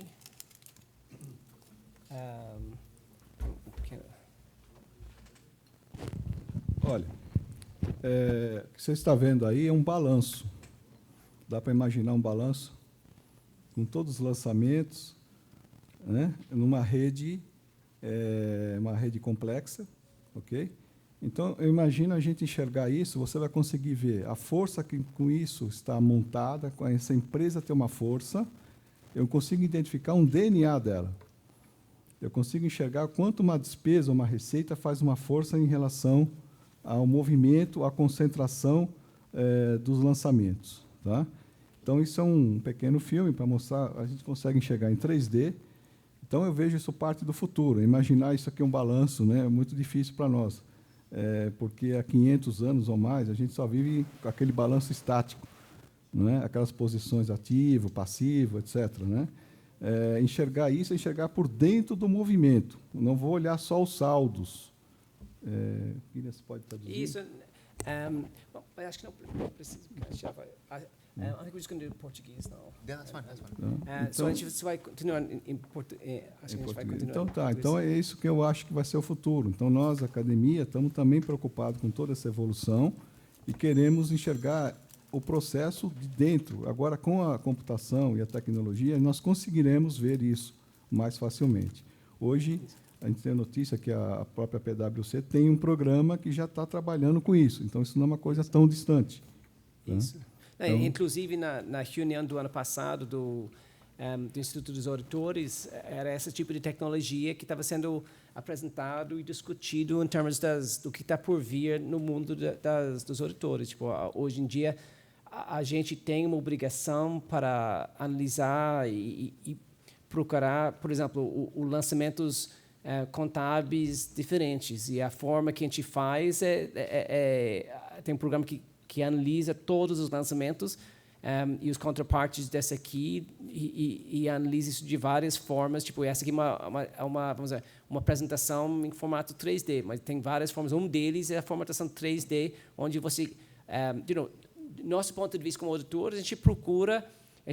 Olha, o que você está vendo aí é um balanço. Dá para imaginar um balanço com todos os lançamentos, né, numa rede, uma rede complexa, ok? Então, eu imagino a gente enxergar isso, você vai conseguir ver a força que com isso está montada, com essa empresa ter uma força, eu consigo identificar um DNA dela. Eu consigo enxergar quanto uma despesa, uma receita faz uma força em relação ao movimento, à concentração dos lançamentos. Tá? Então, isso é um pequeno filme para mostrar, a gente consegue enxergar em 3D. Então, eu vejo isso parte do futuro. Imaginar isso aqui um balanço, né, é muito difícil para nós. Porque há 500 anos ou mais, a gente só vive com aquele balanço estático, não é? Aquelas posições ativo, passivo, etc. Né? Enxergar isso é enxergar por dentro do movimento. Não vou olhar só os saldos. Você pode traduzir? Isso. Bom, acho que não precisa. Já vai. I think we're just going to do português now. Yeah, that's fine. That's fine. Então, So a gente vai continuar em português. Acho que a gente vai continuar. Então, em tá. português. Então, é isso que eu acho que vai ser o futuro. Então, nós, academia, estamos também preocupados com toda essa evolução e queremos enxergar o processo de dentro. Agora, com a computação e a tecnologia, nós conseguiremos ver isso mais facilmente. Hoje, a gente tem a notícia que a própria PWC tem um programa que já está trabalhando com isso. Então, isso não é uma coisa tão distante. Isso. Né? Então, Inclusive, na reunião do ano passado do Instituto dos Auditores, era esse tipo de tecnologia que estava sendo apresentado e discutido em termos do que está por vir no mundo dos auditores. Tipo, hoje em dia, a gente tem uma obrigação para analisar e procurar, por exemplo, o lançamentos contábeis diferentes. E a forma que a gente faz tem um programa que analisa todos os lançamentos e os contrapartes dessa aqui e analisa isso de várias formas. Tipo, essa aqui é vamos dizer, uma apresentação em formato 3D, mas tem várias formas. Um deles é a formatação 3D, onde você, nosso ponto de vista como auditor, a gente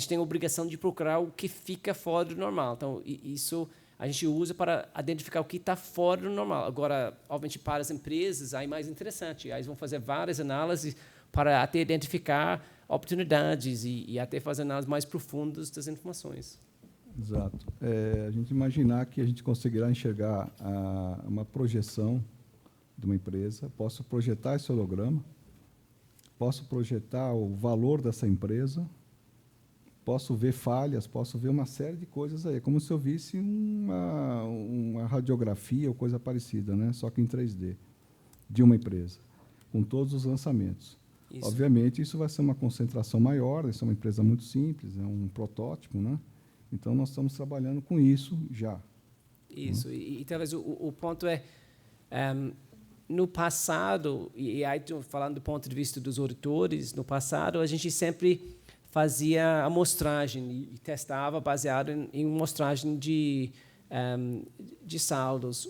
tem a obrigação de procurar o que fica fora do normal. Então, isso a gente usa para identificar o que está fora do normal. Agora, obviamente, para as empresas, aí é mais interessante. Aí eles vão fazer várias análises para até identificar oportunidades e até fazer análises mais profundas das informações. Exato. A gente imaginar que a gente conseguirá enxergar uma projeção de uma empresa, posso projetar esse holograma, posso projetar o valor dessa empresa, posso ver falhas, posso ver uma série de coisas aí, como se eu visse uma radiografia ou coisa parecida, né? Só que em 3D, de uma empresa, com todos os lançamentos. Isso. Obviamente, isso vai ser uma concentração maior, isso é uma empresa muito simples, é um protótipo, né? Então, nós estamos trabalhando com isso já. Isso, e talvez o ponto é, no passado, e aí falando do ponto de vista dos auditores, no passado a gente sempre fazia amostragem e testava baseado em amostragem de saldos.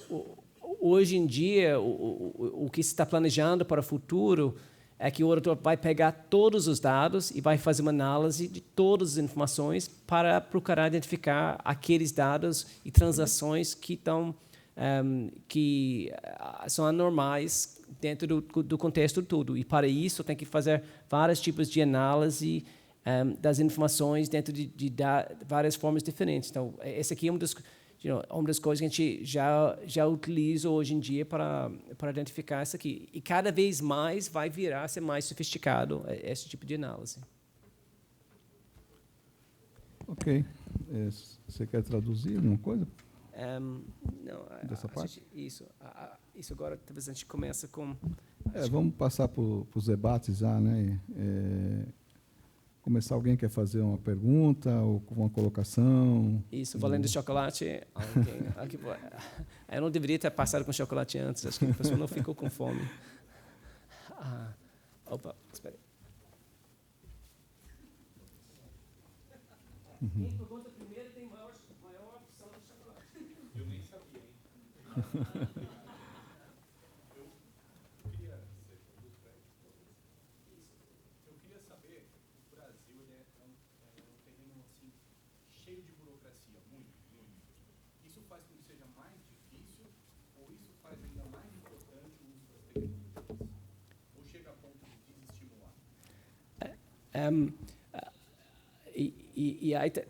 Hoje em dia, o que se está planejando para o futuro é que o auditor vai pegar todos os dados e vai fazer uma análise de todas as informações para procurar identificar aqueles dados e transações que são anormais dentro do contexto todo. E, para isso, tem que fazer vários tipos de análise das informações dentro de várias formas diferentes. Então, essa aqui é uma das coisas que a gente já utiliza hoje em dia para identificar isso aqui. E cada vez mais vai virar a ser mais sofisticado esse tipo de análise. Ok. Você quer traduzir alguma coisa? Não. Dessa parte? Isso agora, talvez a gente começa com... Vamos passar para os debates já, né? Começar, alguém quer fazer uma pergunta ou uma colocação? Isso, valendo chocolate. Eu não deveria ter passado com chocolate antes, acho que a pessoa não ficou com fome. Opa, espera aí. Quem pergunta primeiro tem maior opção de chocolate. Eu nem sabia, hein?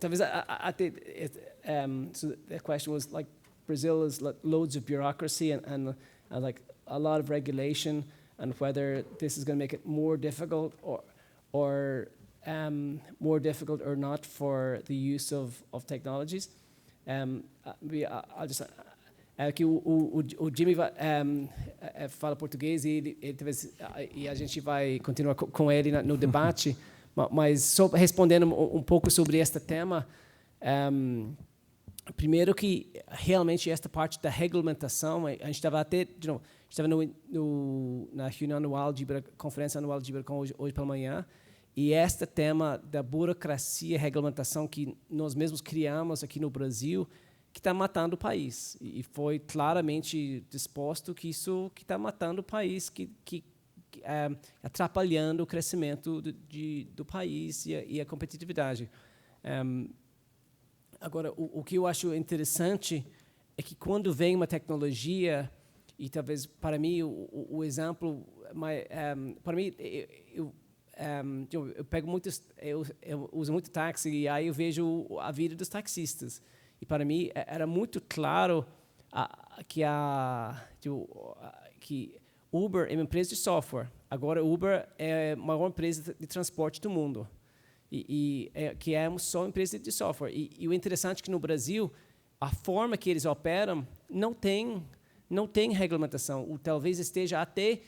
talvez so the question was like Brazil is like loads of bureaucracy and like a lot of regulation, and whether this is going to make it more difficult or not for the use of technologies. I'll just aqui o Jimmy fala português e a gente vai continuar com ele no debate, mas só respondendo um pouco sobre este tema. Primeiro que realmente esta parte da regulamentação, a gente estava até estava na reunião anual de conferência anual de Ibercom hoje pela manhã, e este tema da burocracia e regulamentação que nós mesmos criamos aqui no Brasil, que está matando o país, e foi claramente disposto que isso que está matando o país, que atrapalhando o crescimento do país e a competitividade. Agora, o que eu acho interessante é que quando vem uma tecnologia, e talvez para mim o exemplo, para mim eu pego eu uso muito táxi, e aí eu vejo a vida dos taxistas, e para mim era muito claro que Uber é uma empresa de software. Agora Uber é a maior empresa de transporte do mundo. Que é só uma empresa de software. E o interessante é que no Brasil, a forma que eles operam não tem regulamentação. Ou talvez esteja até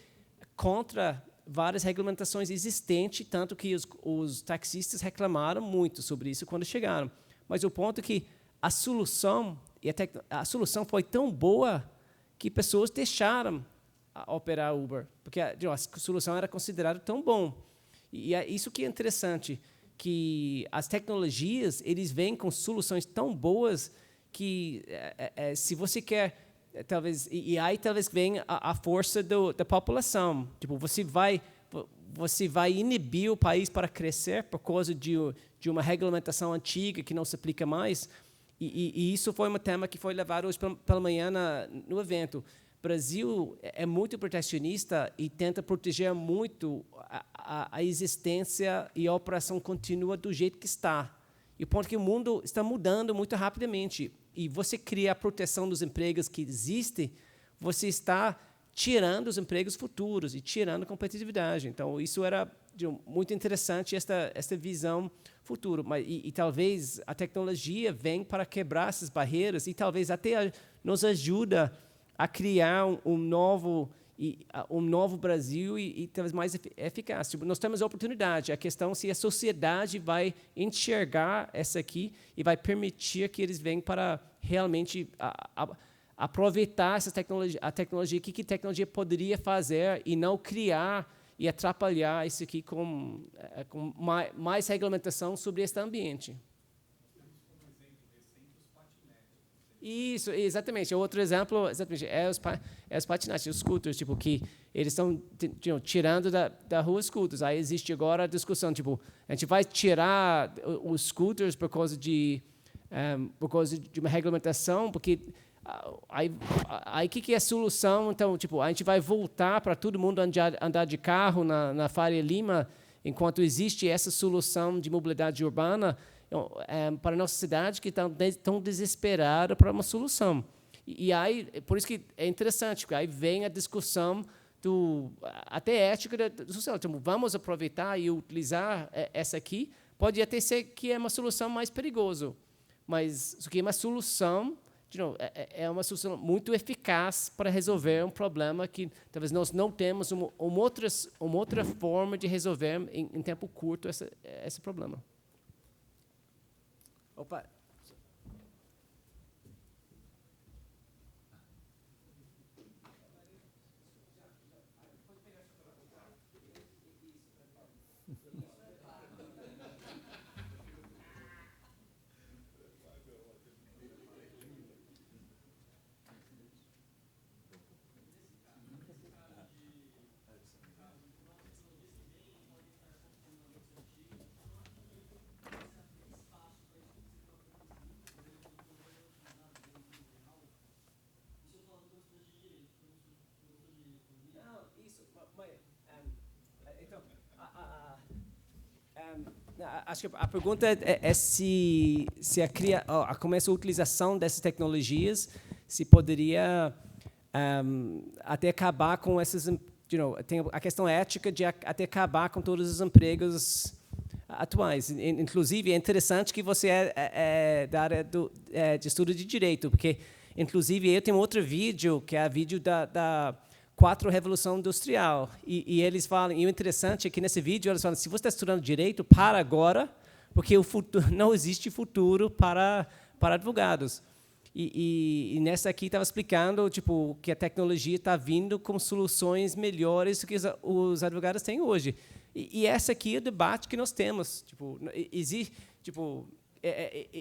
contra várias regulamentações existentes, tanto que os taxistas reclamaram muito sobre isso quando chegaram. Mas o ponto é que a solução foi tão boa que pessoas deixaram operar Uber, porque a solução era considerada tão bom. E é isso que é interessante, que as tecnologias, eles vêm com soluções tão boas que se você quer, talvez, e aí talvez venha a força da população. Tipo, você vai inibir o país para crescer por causa de uma regulamentação antiga que não se aplica mais. E isso foi um tema que foi levado hoje pela manhã no evento. O Brasil é muito protecionista e tenta proteger muito a existência e a operação contínua do jeito que está. E o ponto é que o mundo está mudando muito rapidamente. E você cria a proteção dos empregos que existem, você está tirando os empregos futuros e tirando a competitividade. Então, isso era muito interessante, esta visão futuro. E talvez a tecnologia venha para quebrar essas barreiras e talvez até nos ajuda a criar um novo Brasil e talvez mais eficaz. Tipo, nós temos a oportunidade. A questão é se a sociedade vai enxergar essa aqui e vai permitir que eles venham para realmente aproveitar essa tecnologia, a tecnologia, o que a tecnologia poderia fazer e não criar e atrapalhar isso aqui com mais regulamentação sobre este ambiente. Isso, exatamente. Outro exemplo, exatamente, é os patinetes, os scooters, tipo, que eles estão tirando da rua os scooters. Aí existe agora a discussão, tipo, a gente vai tirar os scooters por causa de uma regulamentação, porque aí que é a solução? Então, tipo, a gente vai voltar para todo mundo andar de carro na Faria Lima, enquanto existe essa solução de mobilidade urbana para a nossa cidade, que estão tão desesperada para uma solução. E aí, por isso que é interessante, porque aí vem a discussão até ética do social. Então, vamos aproveitar e utilizar essa aqui. Pode até ser que é uma solução mais perigosa, mas isso aqui é uma solução, é uma solução muito eficaz para resolver um problema que talvez nós não temos uma outra forma de resolver em tempo curto esse problema. Opa. Acho que a pergunta é se começa a utilização dessas tecnologias, se poderia até acabar com essas, tem a questão ética de até acabar com todos os empregos atuais. Inclusive, é interessante que você é da área de estudo de direito, porque, inclusive, eu tenho outro vídeo, que é o vídeo da 4 Revolução Industrial, e eles falam, e o interessante é que nesse vídeo eles falam, se você está estudando direito, para agora, porque o futuro, não existe futuro para advogados. E nessa aqui estava explicando que a tecnologia está vindo com soluções melhores do que os advogados têm hoje. E essa aqui é o debate que nós temos.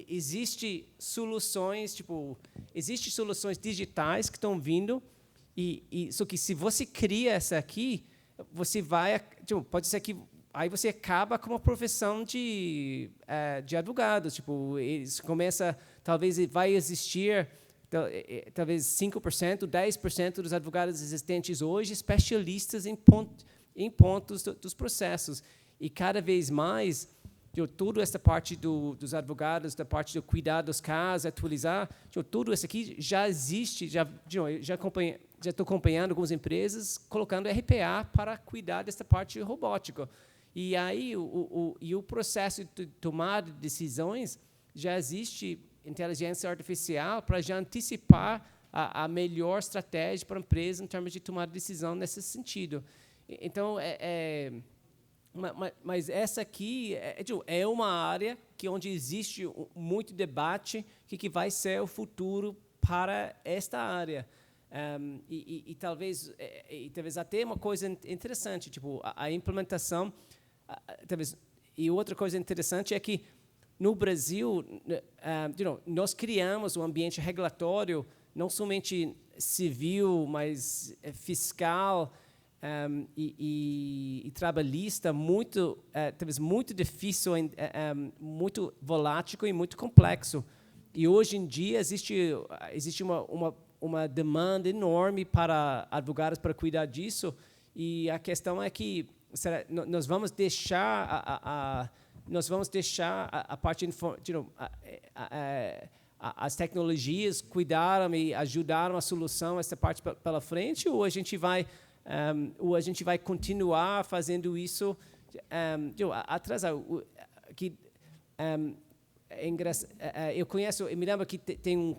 Existe soluções digitais que estão vindo, só que se você cria essa aqui, você vai, pode ser que aí você acaba com uma profissão de advogados. Eles começa, talvez vai existir talvez 5%, 10% dos advogados existentes hoje especialistas em pontos dos processos. E cada vez mais, toda essa parte dos advogados, da parte do cuidar dos casos, atualizar, tudo isso aqui já existe, já estou acompanhando algumas empresas colocando RPA para cuidar dessa parte robótica. E aí o processo de tomar decisões, já existe inteligência artificial para já antecipar a melhor estratégia para a empresa em termos de tomar decisão nesse sentido. Então, mas essa aqui é uma área onde existe muito debate que vai ser o futuro para esta área. E talvez até uma coisa interessante, a implementação. Talvez, e outra coisa interessante é que, no Brasil, nós criamos um ambiente regulatório, não somente civil, mas fiscal e trabalhista, talvez muito difícil, muito volátil e muito complexo. E, hoje em dia, existe uma demanda enorme para advogados para cuidar disso, e a questão é que nós vamos deixar a parte as tecnologias cuidaram e ajudaram a solução essa parte pela frente, ou a gente vai continuar fazendo isso atrasar. Eu me lembro que tem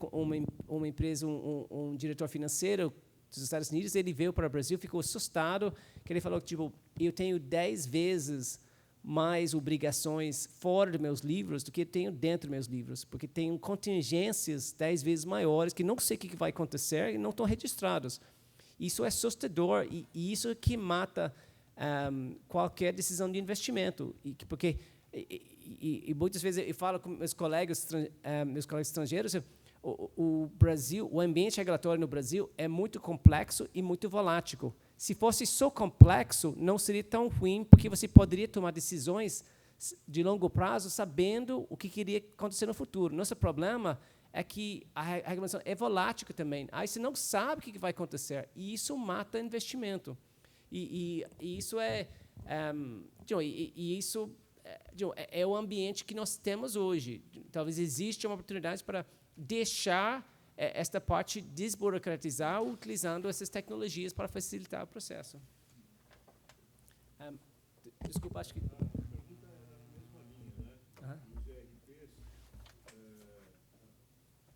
uma empresa, um diretor financeiro dos Estados Unidos, ele veio para o Brasil, ficou assustado, que ele falou que eu tenho 10 vezes mais obrigações fora dos meus livros do que eu tenho dentro dos meus livros, porque tenho contingências 10 vezes maiores que não sei o que vai acontecer e não estão registrados. Isso é assustador, e isso é que mata qualquer decisão de investimento, porque muitas vezes eu falo com meus colegas estrangeiros, o Brasil, o ambiente regulatório no Brasil é muito complexo e muito volátil. Se fosse só complexo, não seria tão ruim, porque você poderia tomar decisões de longo prazo sabendo o que iria acontecer no futuro. Nosso problema é que a regulação é volátil também. Aí você não sabe o que vai acontecer, e isso mata investimento. E isso é o ambiente que nós temos hoje. Talvez exista uma oportunidade para deixar esta parte desburocratizar utilizando essas tecnologias para facilitar o processo. Desculpa, acho que... A pergunta é na mesma linha, né? Os ERPs,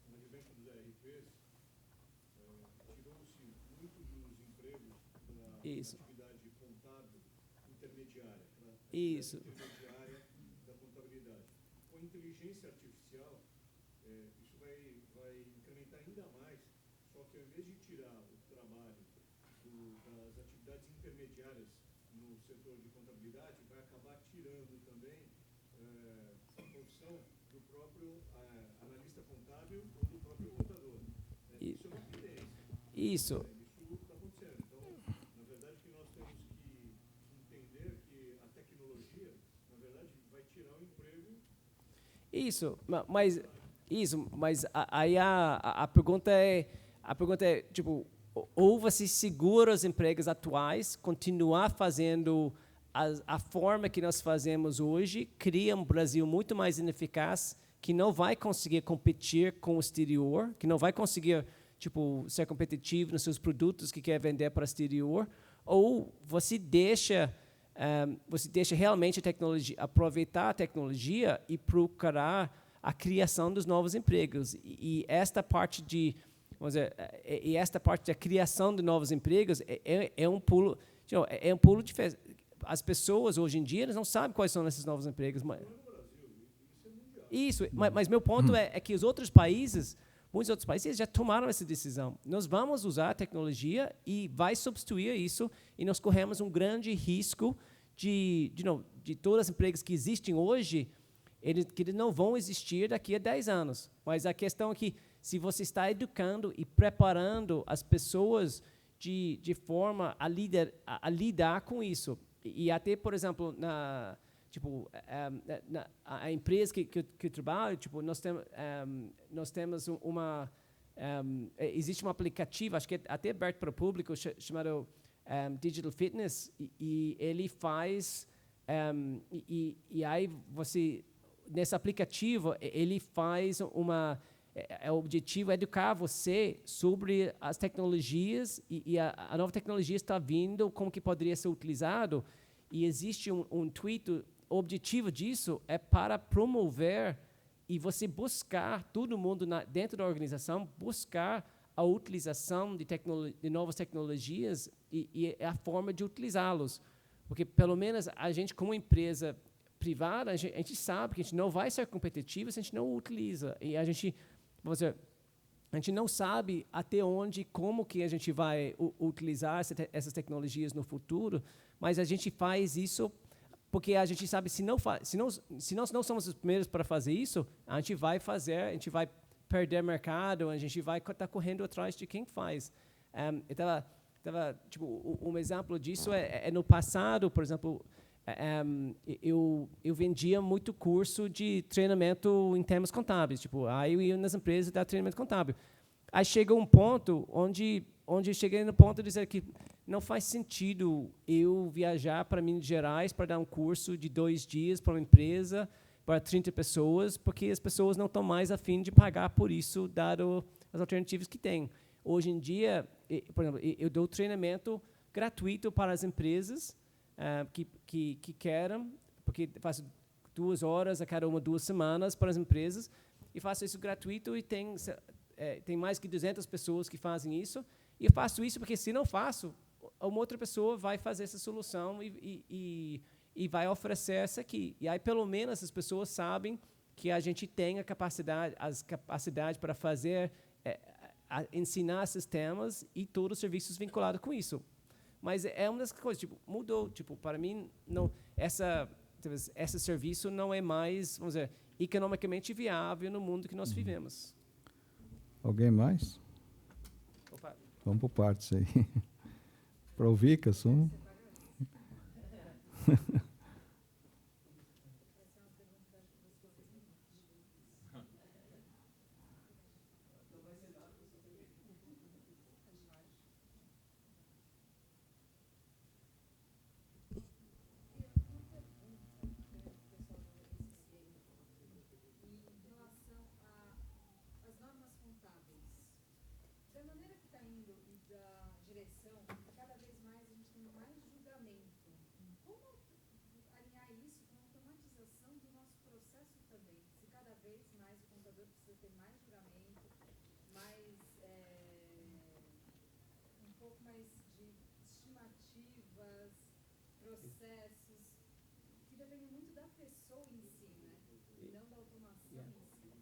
no advento dos ERPs, tirou-se muito dos empregos da atividade contábil intermediária, Isso. Intermediária da contabilidade. Com a inteligência artificial, isso vai incrementar ainda mais, só que ao invés de tirar o trabalho das atividades intermediárias no setor de contabilidade, vai acabar tirando também a função do próprio analista contábil ou do próprio contador. Isso é uma evidência. Isso. Isso está acontecendo. Então, na verdade, que nós temos que entender que a tecnologia, na verdade, vai tirar o emprego. Mas aí a pergunta é, ou você segura os empregos atuais, continuar fazendo a forma que nós fazemos hoje cria um Brasil muito mais ineficaz, que não vai conseguir competir com o exterior, que não vai conseguir ser competitivo nos seus produtos que quer vender para o exterior, ou você deixa realmente a tecnologia, aproveitar a tecnologia e procurar a criação dos novos empregos. E esta parte da criação de novos empregos é um pulo, de as pessoas hoje em dia não sabem quais são esses novos empregos. Mas meu ponto é que os outros países, muitos outros países já tomaram essa decisão. Nós vamos usar a tecnologia e vai substituir isso, e nós corremos um grande risco de todos os empregos que existem hoje, que eles não vão existir daqui a 10 anos. Mas a questão é que, se você está educando e preparando as pessoas de forma a lidar com isso, e até, por exemplo, a empresa que eu trabalho, nós temos existe um aplicativo, acho que é até aberto para o público, chamado Digital Fitness, e ele faz, e aí você, nesse aplicativo, ele faz o objetivo é educar você sobre as tecnologias, e a nova tecnologia está vindo, como que poderia ser utilizado, e existe um intuito, o objetivo disso é para promover e você buscar, todo mundo dentro da organização, buscar a utilização de novas tecnologias e a forma de utilizá-los. Porque, pelo menos, a gente, como empresa privada, a gente sabe que a gente não vai ser competitivo se a gente não utiliza. E a gente não sabe até onde, como que a gente vai utilizar essas tecnologias no futuro, mas a gente faz isso porque a gente sabe, se nós não somos os primeiros para fazer isso, a gente vai perder mercado, a gente vai estar correndo atrás de quem faz. Um exemplo disso é no passado, por exemplo, eu vendia muito curso de treinamento em temas contábeis. Aí eu ia nas empresas dar treinamento contábil. Aí chegou um ponto onde eu cheguei no ponto de dizer que não faz sentido eu viajar para Minas Gerais para dar um curso de 2 dias para uma empresa, para 30 pessoas, porque as pessoas não estão mais a fim de pagar por isso, dado as alternativas que tem. Hoje em dia, por exemplo, eu dou treinamento gratuito para as empresas que querem, porque faço 2 horas a cada 2 semanas para as empresas, e faço isso gratuito, e tem mais que 200 pessoas que fazem isso, e eu faço isso porque, se não faço, uma outra pessoa vai fazer essa solução e vai oferecer essa aqui. E aí, pelo menos, as pessoas sabem que a gente tem a capacidade para fazer, ensinar sistemas e todos os serviços vinculados com isso. Mas é uma das coisas, mudou. Para mim, não, esse serviço não é mais, vamos dizer, economicamente viável no mundo que nós vivemos. Alguém mais? Opa. Vamos por partes aí. Para o Vikas,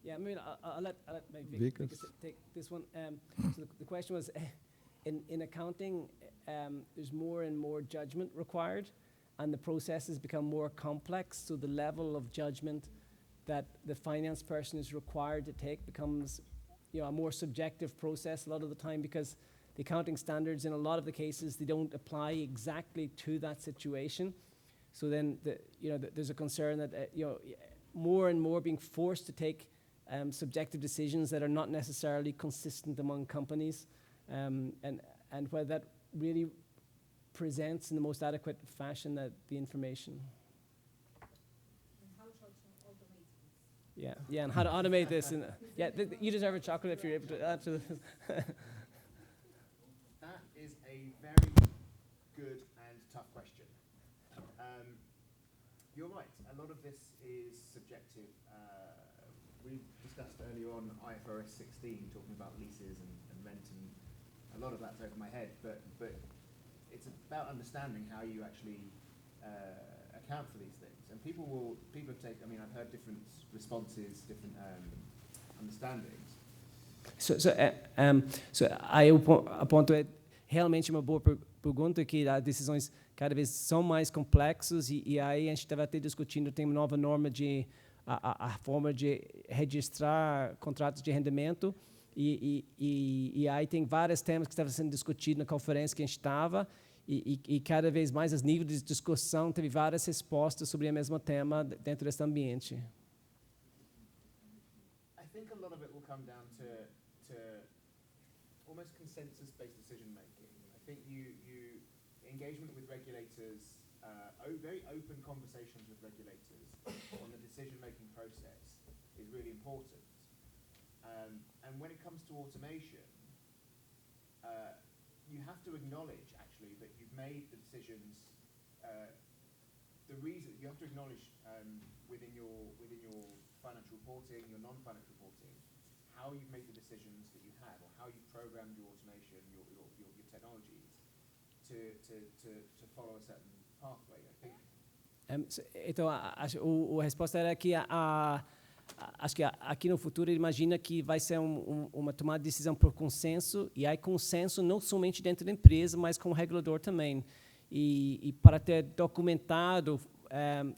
Yeah, I mean, I'll let Vikas take this one. So the question was, in accounting, there's more and more judgment required, and the processes become more complex, so the level of judgment that the finance person is required to take becomes, a more subjective process a lot of the time, because the accounting standards, in a lot of the cases, they don't apply exactly to that situation. So then, there's a concern that, more and more being forced to take subjective decisions that are not necessarily consistent among companies, and whether that really presents in the most adequate fashion that the information. And how to automate this. Yeah, and how to automate this. And you deserve a chocolate if you're able to. Absolutely. That is a very good and tough question. You're right. A lot of this is subjective. We discussed earlier on IFRS 16, talking about leases and rent, and a lot of that's over my head. But it's about understanding how you actually account for these things. And people have taken. I mean, I've heard different responses, different understandings. Aí o ponto é realmente uma boa pergunta, que as decisões cada vez são mais complexas, e aí a gente estava até discutindo, tem uma nova norma de a forma de registrar contratos de rendimento, e aí tem vários temas que estavam sendo discutidos na conferência que a gente estava, e cada vez mais os níveis de discussão, teve várias respostas sobre o mesmo tema dentro desse ambiente. I think a lot of it will come down to almost consensus-based decision-making. I think you engagement with regulators, very open conversations with regulators on the decision-making process is really important. And when it comes to automation, you have to acknowledge, actually, that you've made the decisions. The reason you have to acknowledge within your financial reporting, your non-financial reporting, how you've made the decisions that you have, or how you've programmed your automation, your technologies to follow a certain pathway, I think. Então, a resposta era que acho que aqui no futuro ele imagina que vai ser uma tomada de decisão por consenso, e aí consenso não somente dentro da empresa, mas com o regulador também. E para ter documentado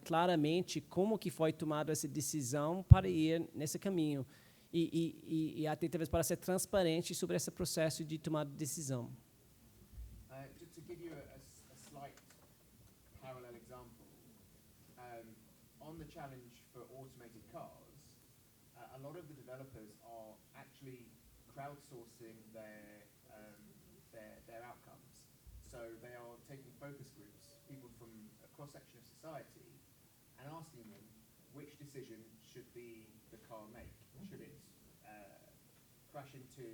claramente como que foi tomada essa decisão para ir nesse caminho. E até talvez para ser transparente sobre esse processo de tomada de decisão. To give you a slight parallel example, on the challenge for automated cars, a lot of the developers are actually crowdsourcing their outcomes. So they are taking focus groups, people from a cross-section of society, and asking them which decision should the car make. Should it crash into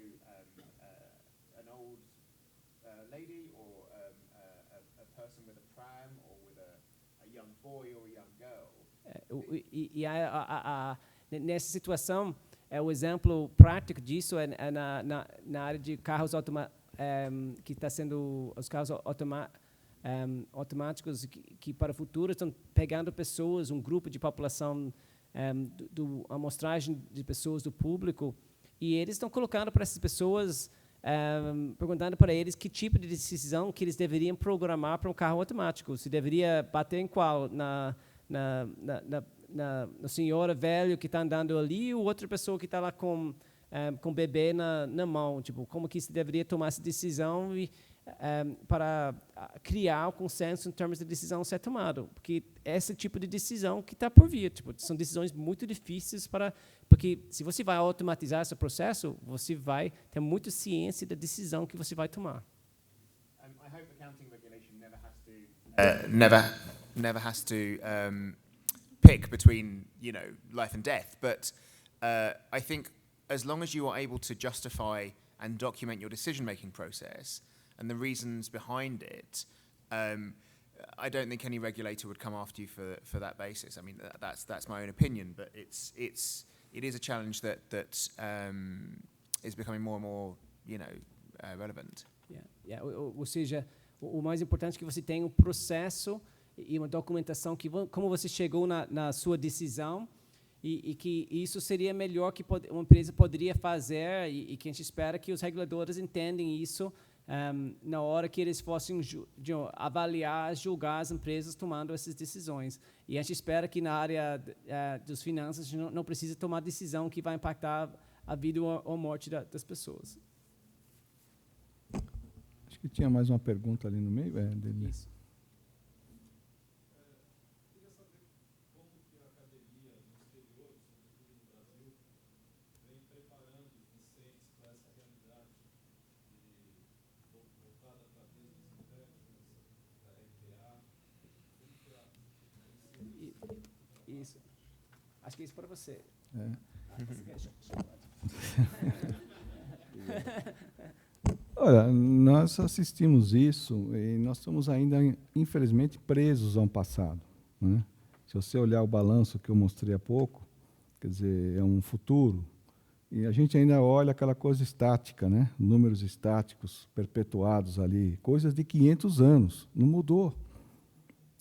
an old lady, or a person with a pram, or with a young boy or a young girl? Nessa situação, o exemplo prático disso é na área de carros que está sendo os carros automáticos que para o futuro estão pegando pessoas, um grupo de população, amostragem de pessoas do público, e eles estão colocando para essas pessoas, perguntando para eles que tipo de decisão que eles deveriam programar para um carro automático, se deveria bater em qual, na senhora velho que está andando ali, ou outra pessoa que está lá com bebê na mão, tipo, como que se deveria tomar essa decisão para criar o consenso em termos de decisão ser tomado, porque esse tipo de decisão que está por vir, tipo, são decisões muito difíceis porque se você vai automatizar esse processo, você vai ter muita ciência da decisão que você vai tomar. I hope accounting regulation never has to pick between life and death, but I think as long as you are able to justify and document your decision-making process and the reasons behind it, I don't think any regulator would come after you for that basis. I mean, that's my own opinion, but it is a challenge that is becoming more and more, relevant. Ou seja, o mais importante é que você tenha um processo e uma documentação que como você chegou na sua decisão, e que isso seria melhor que uma empresa poderia fazer, e que a gente espera que os reguladores entendem isso na hora que eles fossem avaliar, julgar as empresas tomando essas decisões. E a gente espera que na área das finanças não precise tomar decisão que vai impactar a vida ou a morte das pessoas. Acho que tinha mais uma pergunta ali no meio, dele. Isso. Acho que isso para você. Olha, nós assistimos isso e nós estamos ainda, infelizmente, presos a um passado, né? Se você olhar o balanço que eu mostrei há pouco, quer dizer, é um futuro, e a gente ainda olha aquela coisa estática, né? Números estáticos perpetuados ali, coisas de 500 anos, não mudou.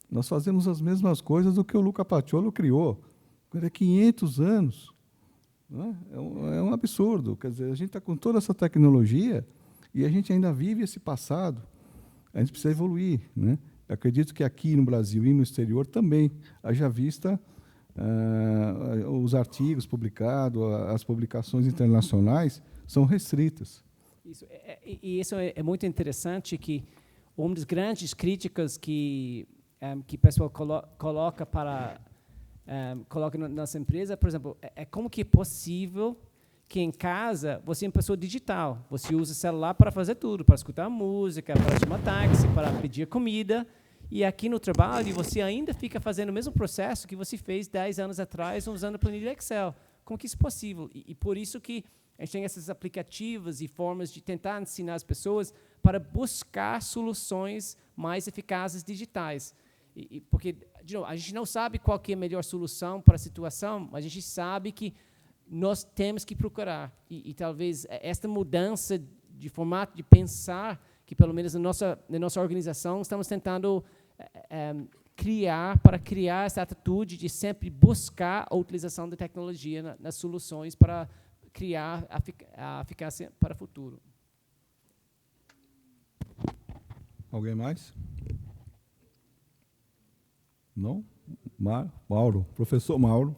Nós fazemos as mesmas coisas do que o Luca Paciolo criou. É 500 anos. Né? É um absurdo. Quer dizer, a gente está com toda essa tecnologia e a gente ainda vive esse passado. A gente precisa evoluir, né? Eu acredito que aqui no Brasil e no exterior também, haja vista os artigos publicados, as publicações internacionais são restritas. Isso, isso é muito interessante, que uma das grandes críticas que o pessoal coloca na nossa empresa, por exemplo, é como que é possível que em casa você é uma pessoa digital, você usa o celular para fazer tudo, para escutar música, para chamar táxi, para pedir comida, e aqui no trabalho você ainda fica fazendo o mesmo processo que você fez 10 anos atrás usando a planilha Excel. Como que isso é possível? E por isso que a gente tem esses aplicativos e formas de tentar ensinar as pessoas para buscar soluções mais eficazes digitais. Porque, de novo, a gente não sabe qual que é a melhor solução para a situação, mas a gente sabe que nós temos que procurar. E talvez esta mudança de formato de pensar, que pelo menos na nossa organização estamos tentando criar essa atitude de sempre buscar a utilização da tecnologia nas soluções para criar a eficácia para o futuro. Alguém mais? Não? Mauro, professor Mauro,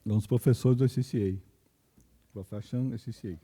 um dos professores do ACCA, Profession ACCA.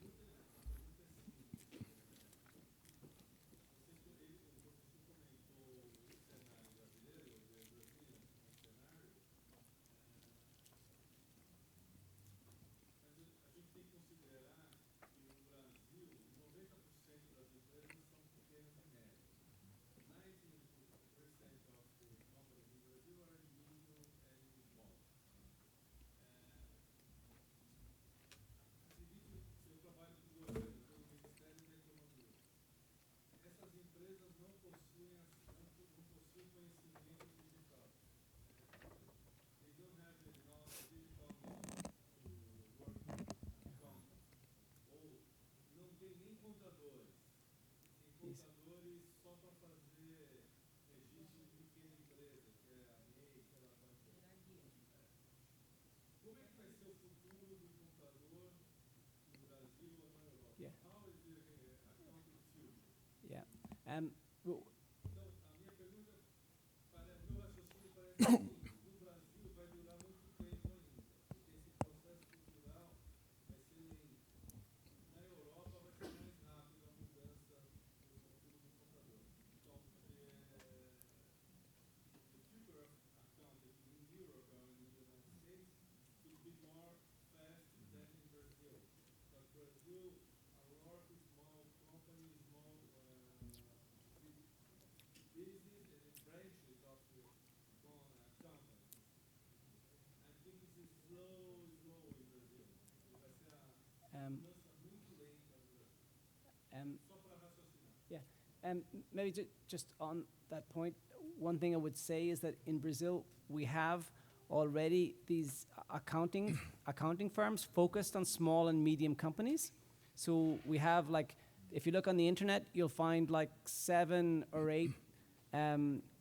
Maybe just on that point, one thing I would say is that in Brazil, we have already these accounting firms focused on small and medium companies. So we have, like, if you look on the internet, you'll find like 7 or 8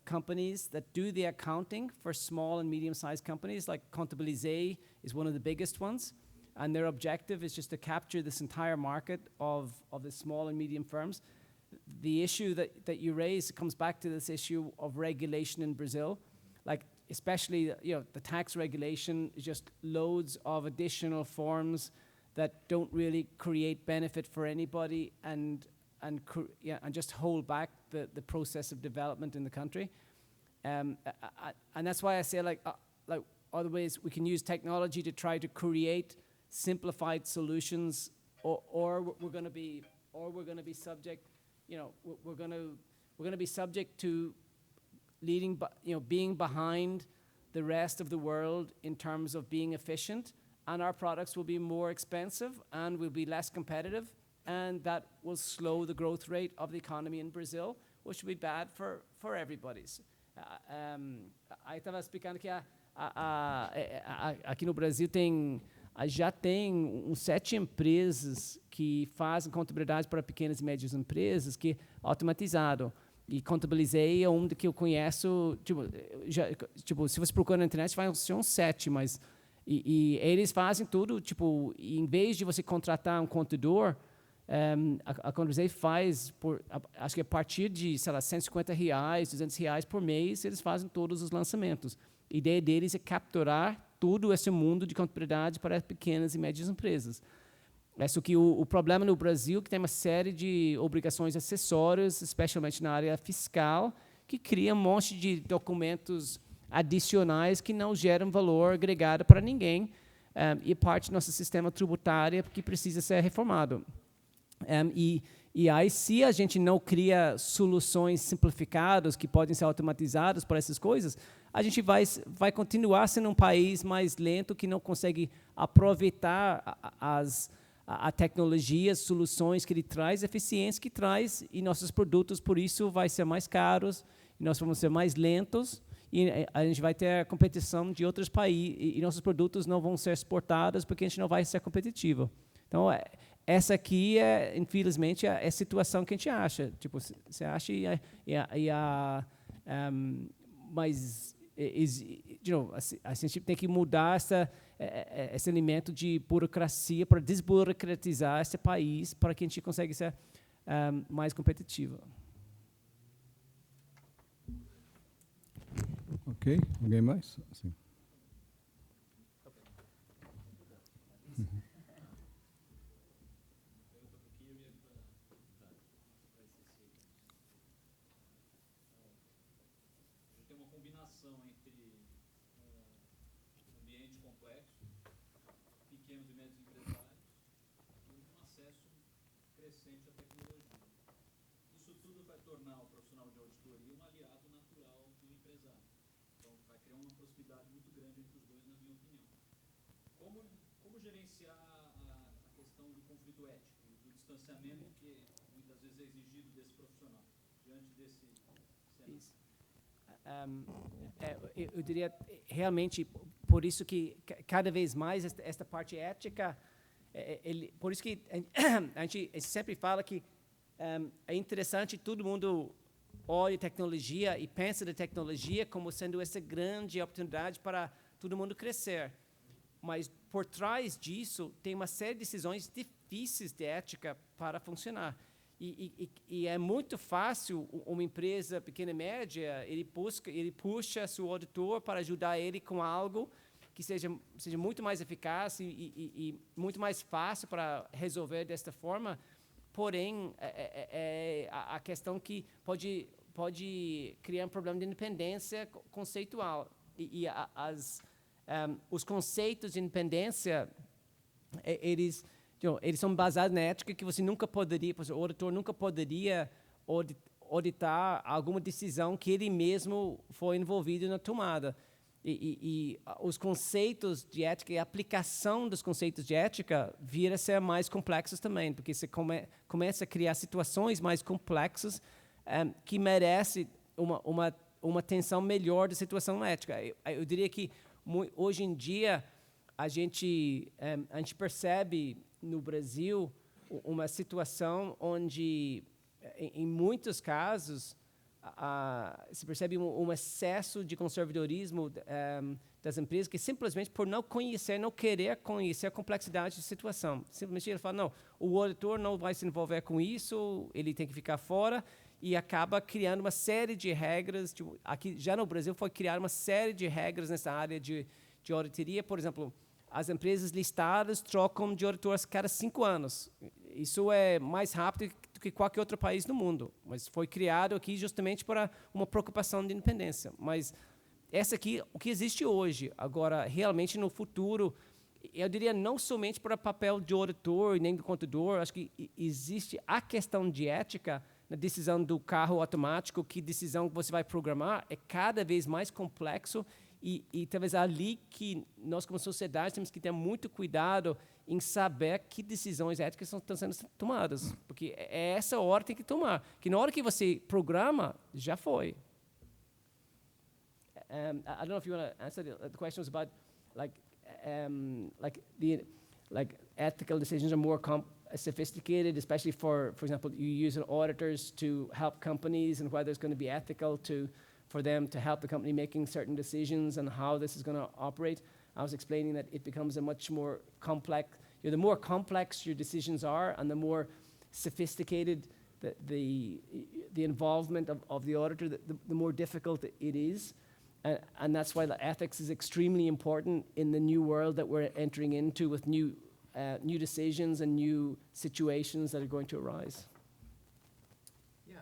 companies that do the accounting for small and medium-sized companies. Like Contabilize is one of the biggest ones. And their objective is just to capture this entire market of the small and medium firms. The issue that you raise comes back to this issue of regulation in Brazil. Like, especially, the tax regulation is just loads of additional forms that don't really create benefit for anybody and just hold back the process of development in the country. And that's why I say, like other ways we can use technology to try to create simplified solutions, or we're going to be subject. We're going to be subject to being behind the rest of the world in terms of being efficient, and our products will be more expensive and will be less competitive, and that will slow the growth rate of the economy in Brazil, which will be bad for everybody. Aí estava explicando que aqui no Brasil já tem 7 empresas que fazem contabilidade para pequenas e médias empresas, que é automatizado. E Contabilizei é um que eu conheço, se você procurar na internet, vai ser uns 7, mas e eles fazem tudo, em vez de você contratar um contador, a Contabilizei faz, acho que a partir de, sei lá, R$150, R$200 por mês, eles fazem todos os lançamentos. A ideia deles é capturar todo esse mundo de contabilidade para pequenas e médias empresas. Só que o problema no Brasil é que tem uma série de obrigações acessórias, especialmente na área fiscal, que cria um monte de documentos adicionais que não geram valor agregado para ninguém, e parte do nosso sistema tributário que precisa ser reformado. E aí, se a gente não cria soluções simplificadas que podem ser automatizadas para essas coisas, a gente vai continuar sendo um país mais lento que não consegue aproveitar a tecnologia, as soluções que ele traz, a eficiência que traz, e nossos produtos, por isso, vai ser mais caros, e nós vamos ser mais lentos, e a gente vai ter a competição de outros países, e nossos produtos não vão ser exportados porque a gente não vai ser competitivo. Então, essa aqui infelizmente, é a situação que a gente acha. Você acha mas a gente tem que mudar esse elemento de burocracia para desburocratizar esse país para que a gente consiga ser mais competitivo. Ok, alguém mais? Sim. Como gerenciar a questão do conflito ético, do distanciamento que muitas vezes é exigido desse profissional diante desse cenário? Eu diria realmente por isso que cada vez mais esta parte ética, por isso que a gente sempre fala que é interessante todo mundo olha tecnologia e pensa da tecnologia como sendo essa grande oportunidade para todo mundo crescer. Mas, por trás disso, tem uma série de decisões difíceis de ética para funcionar. E é muito fácil uma empresa pequena e média, ele puxa seu auditor para ajudar ele com algo que seja muito mais eficaz e muito mais fácil para resolver desta forma. Porém, a questão que pode criar um problema de independência conceitual. Os conceitos de independência, eles são baseados na ética que você nunca poderia, o auditor nunca poderia auditar alguma decisão que ele mesmo foi envolvido na tomada. E os conceitos de ética e a aplicação dos conceitos de ética vira a ser mais complexos também, porque você começa a criar situações mais complexas que merecem uma atenção melhor da situação ética. Eu diria que hoje em dia a gente percebe no Brasil uma situação onde, em muitos casos, se percebe um excesso de conservadorismo das empresas que simplesmente por não querer conhecer a complexidade da situação. Simplesmente ele fala, não, o auditor não vai se envolver com isso, ele tem que ficar fora, e acaba criando uma série de regras. Aqui, já no Brasil, foi criada uma série de regras nessa área de auditoria. Por exemplo, as empresas listadas trocam de auditores cada 5 anos. Isso é mais rápido do que qualquer outro país no mundo, mas foi criado aqui justamente para uma preocupação de independência. Mas essa aqui, o que existe hoje, agora, realmente no futuro, eu diria não somente para o papel de auditor nem do contador, acho que existe a questão de ética na decisão do carro automático, que decisão que você vai programar, é cada vez mais complexo E talvez ali que nós, como sociedade, temos que ter muito cuidado em saber que decisões éticas estão sendo tomadas. Porque é essa hora que tem que tomar. Que na hora que você programa, já foi. I don't know if you want to answer the questions about ethical decisions are more sophisticated, especially for example, you use auditors to help companies and whether it's going to be ethical for them to help the company making certain decisions and how this is going to operate. I was explaining that it becomes a much more complex, the more complex your decisions are and the more sophisticated the involvement of the auditor, the more difficult it is. And that's why the ethics is extremely important in the new world that we're entering into with new decisions and new situations that are going to arise. Yeah.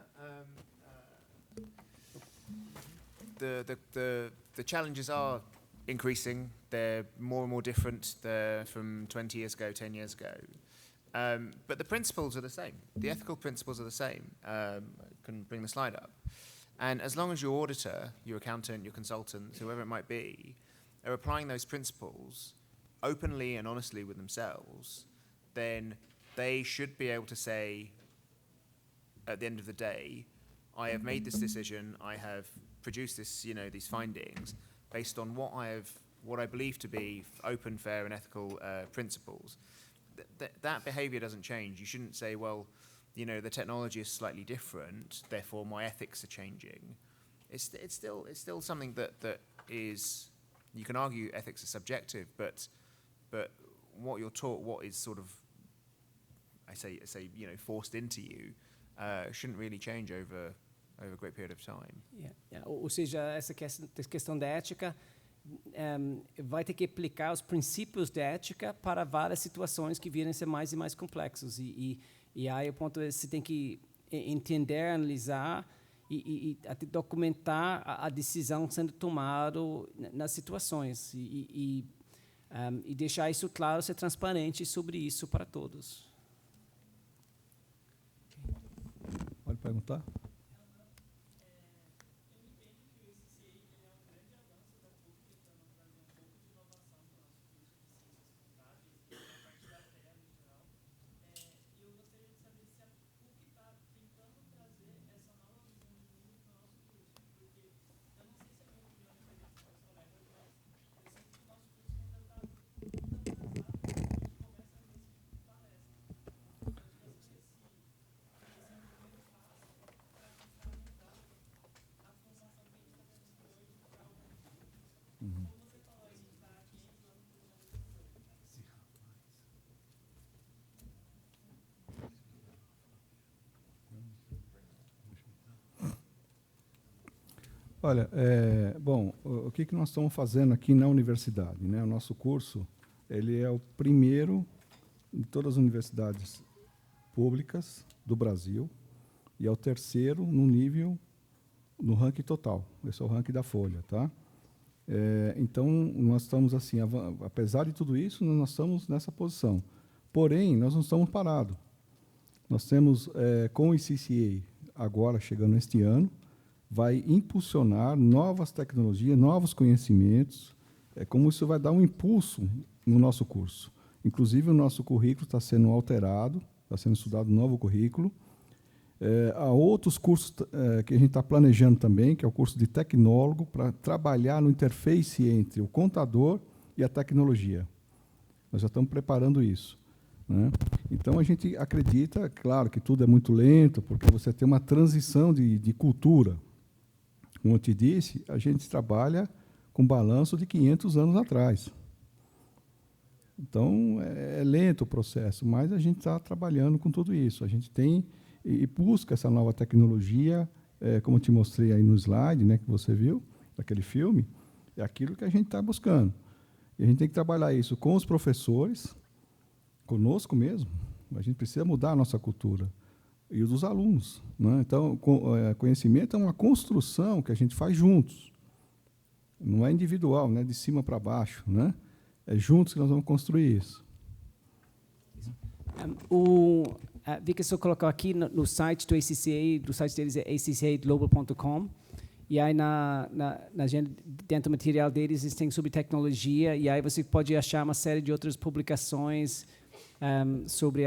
The challenges are increasing. They're more and more different from 20 years ago, 10 years ago. But the principles are the same. The ethical principles are the same. I can bring the slide up. And as long as your auditor, your accountant, your consultant, whoever it might be, are applying those principles openly and honestly with themselves, then they should be able to say, at the end of the day, I have made this decision, I have produced this, these findings based on what I believe to be open, fair, and ethical principles. That behavior doesn't change. You shouldn't say, well, the technology is slightly different, therefore my ethics are changing. It's still something that is, you can argue ethics is subjective, but what you're taught, what is sort of, I say forced into you, shouldn't really change over a great period of time. Yeah. Ou seja, essa questão da ética vai ter que aplicar os princípios da ética para várias situações que virem ser mais e mais complexos. E aí o ponto é que você tem que entender, analisar e até documentar a decisão sendo tomada nas situações e deixar isso claro, ser transparente sobre isso para todos. Pode perguntar? Olha, bom, o que nós estamos fazendo aqui na universidade, né? O nosso curso, ele é o primeiro de todas as universidades públicas do Brasil e é o terceiro no nível, no ranking total. Esse é o ranking da Folha, tá? Então, nós estamos assim, apesar de tudo isso, nós estamos nessa posição. Porém, nós não estamos parados. Nós temos, com o ICCA, agora chegando este ano, vai impulsionar novas tecnologias, novos conhecimentos, como isso vai dar um impulso no nosso curso. Inclusive, o nosso currículo está sendo alterado, está sendo estudado um novo currículo. Há outros cursos que a gente está planejando também, que é o curso de tecnólogo, para trabalhar no interface entre o contador e a tecnologia. Nós já estamos preparando isso, né? Então, a gente acredita, claro, que tudo é muito lento, porque você tem uma transição de cultura. Como eu te disse, a gente trabalha com balanço de 500 anos atrás. Então, é lento o processo, mas a gente está trabalhando com tudo isso. A gente tem e busca essa nova tecnologia, como eu te mostrei aí no slide, né, que você viu, daquele filme, é aquilo que a gente está buscando. E a gente tem que trabalhar isso com os professores, conosco mesmo. A gente precisa mudar a nossa cultura. E os dos alunos, né? Então, conhecimento é uma construção que a gente faz juntos. Não é individual, não é de cima para baixo, né? É juntos que nós vamos construir isso. Vikas só colocou aqui no site do ACCA, do site deles é accaglobal.com, E aí, dentro do material deles, eles têm sobre tecnologia, e aí você pode achar uma série de outras publicações sobre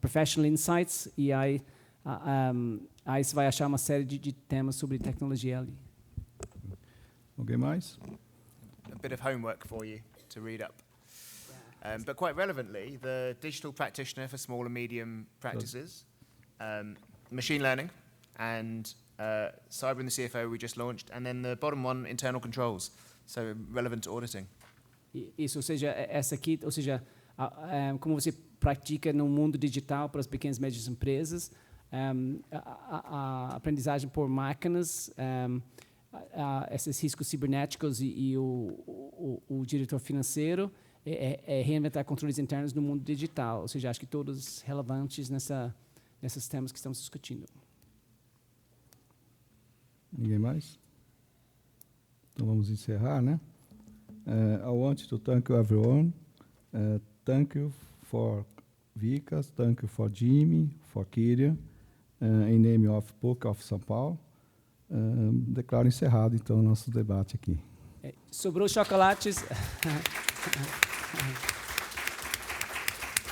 Professional Insights, e aí você vai achar uma série de temas sobre tecnologia ali. Alguém mais? A bit of homework for you to read up. But quite relevantly, the digital practitioner for small and medium practices, machine learning, and cyber in the CFO we just launched, and then the bottom one, internal controls, so relevant to auditing. Isso, ou seja, essa aqui, ou seja, como você pratica no mundo digital para as pequenas e médias empresas, a aprendizagem por máquinas, esses riscos cibernéticos e o diretor financeiro, reinventar controles internos no mundo digital, ou seja, acho que todos relevantes nesses temas que estamos discutindo. Ninguém mais? Então vamos encerrar, né? I want to thank you everyone. Thank you for Vikas, thank you for Jimmy, for Kieran, in name of PUC of São Paulo. Declaro encerrado, então, o nosso debate aqui. Sobrou chocolates.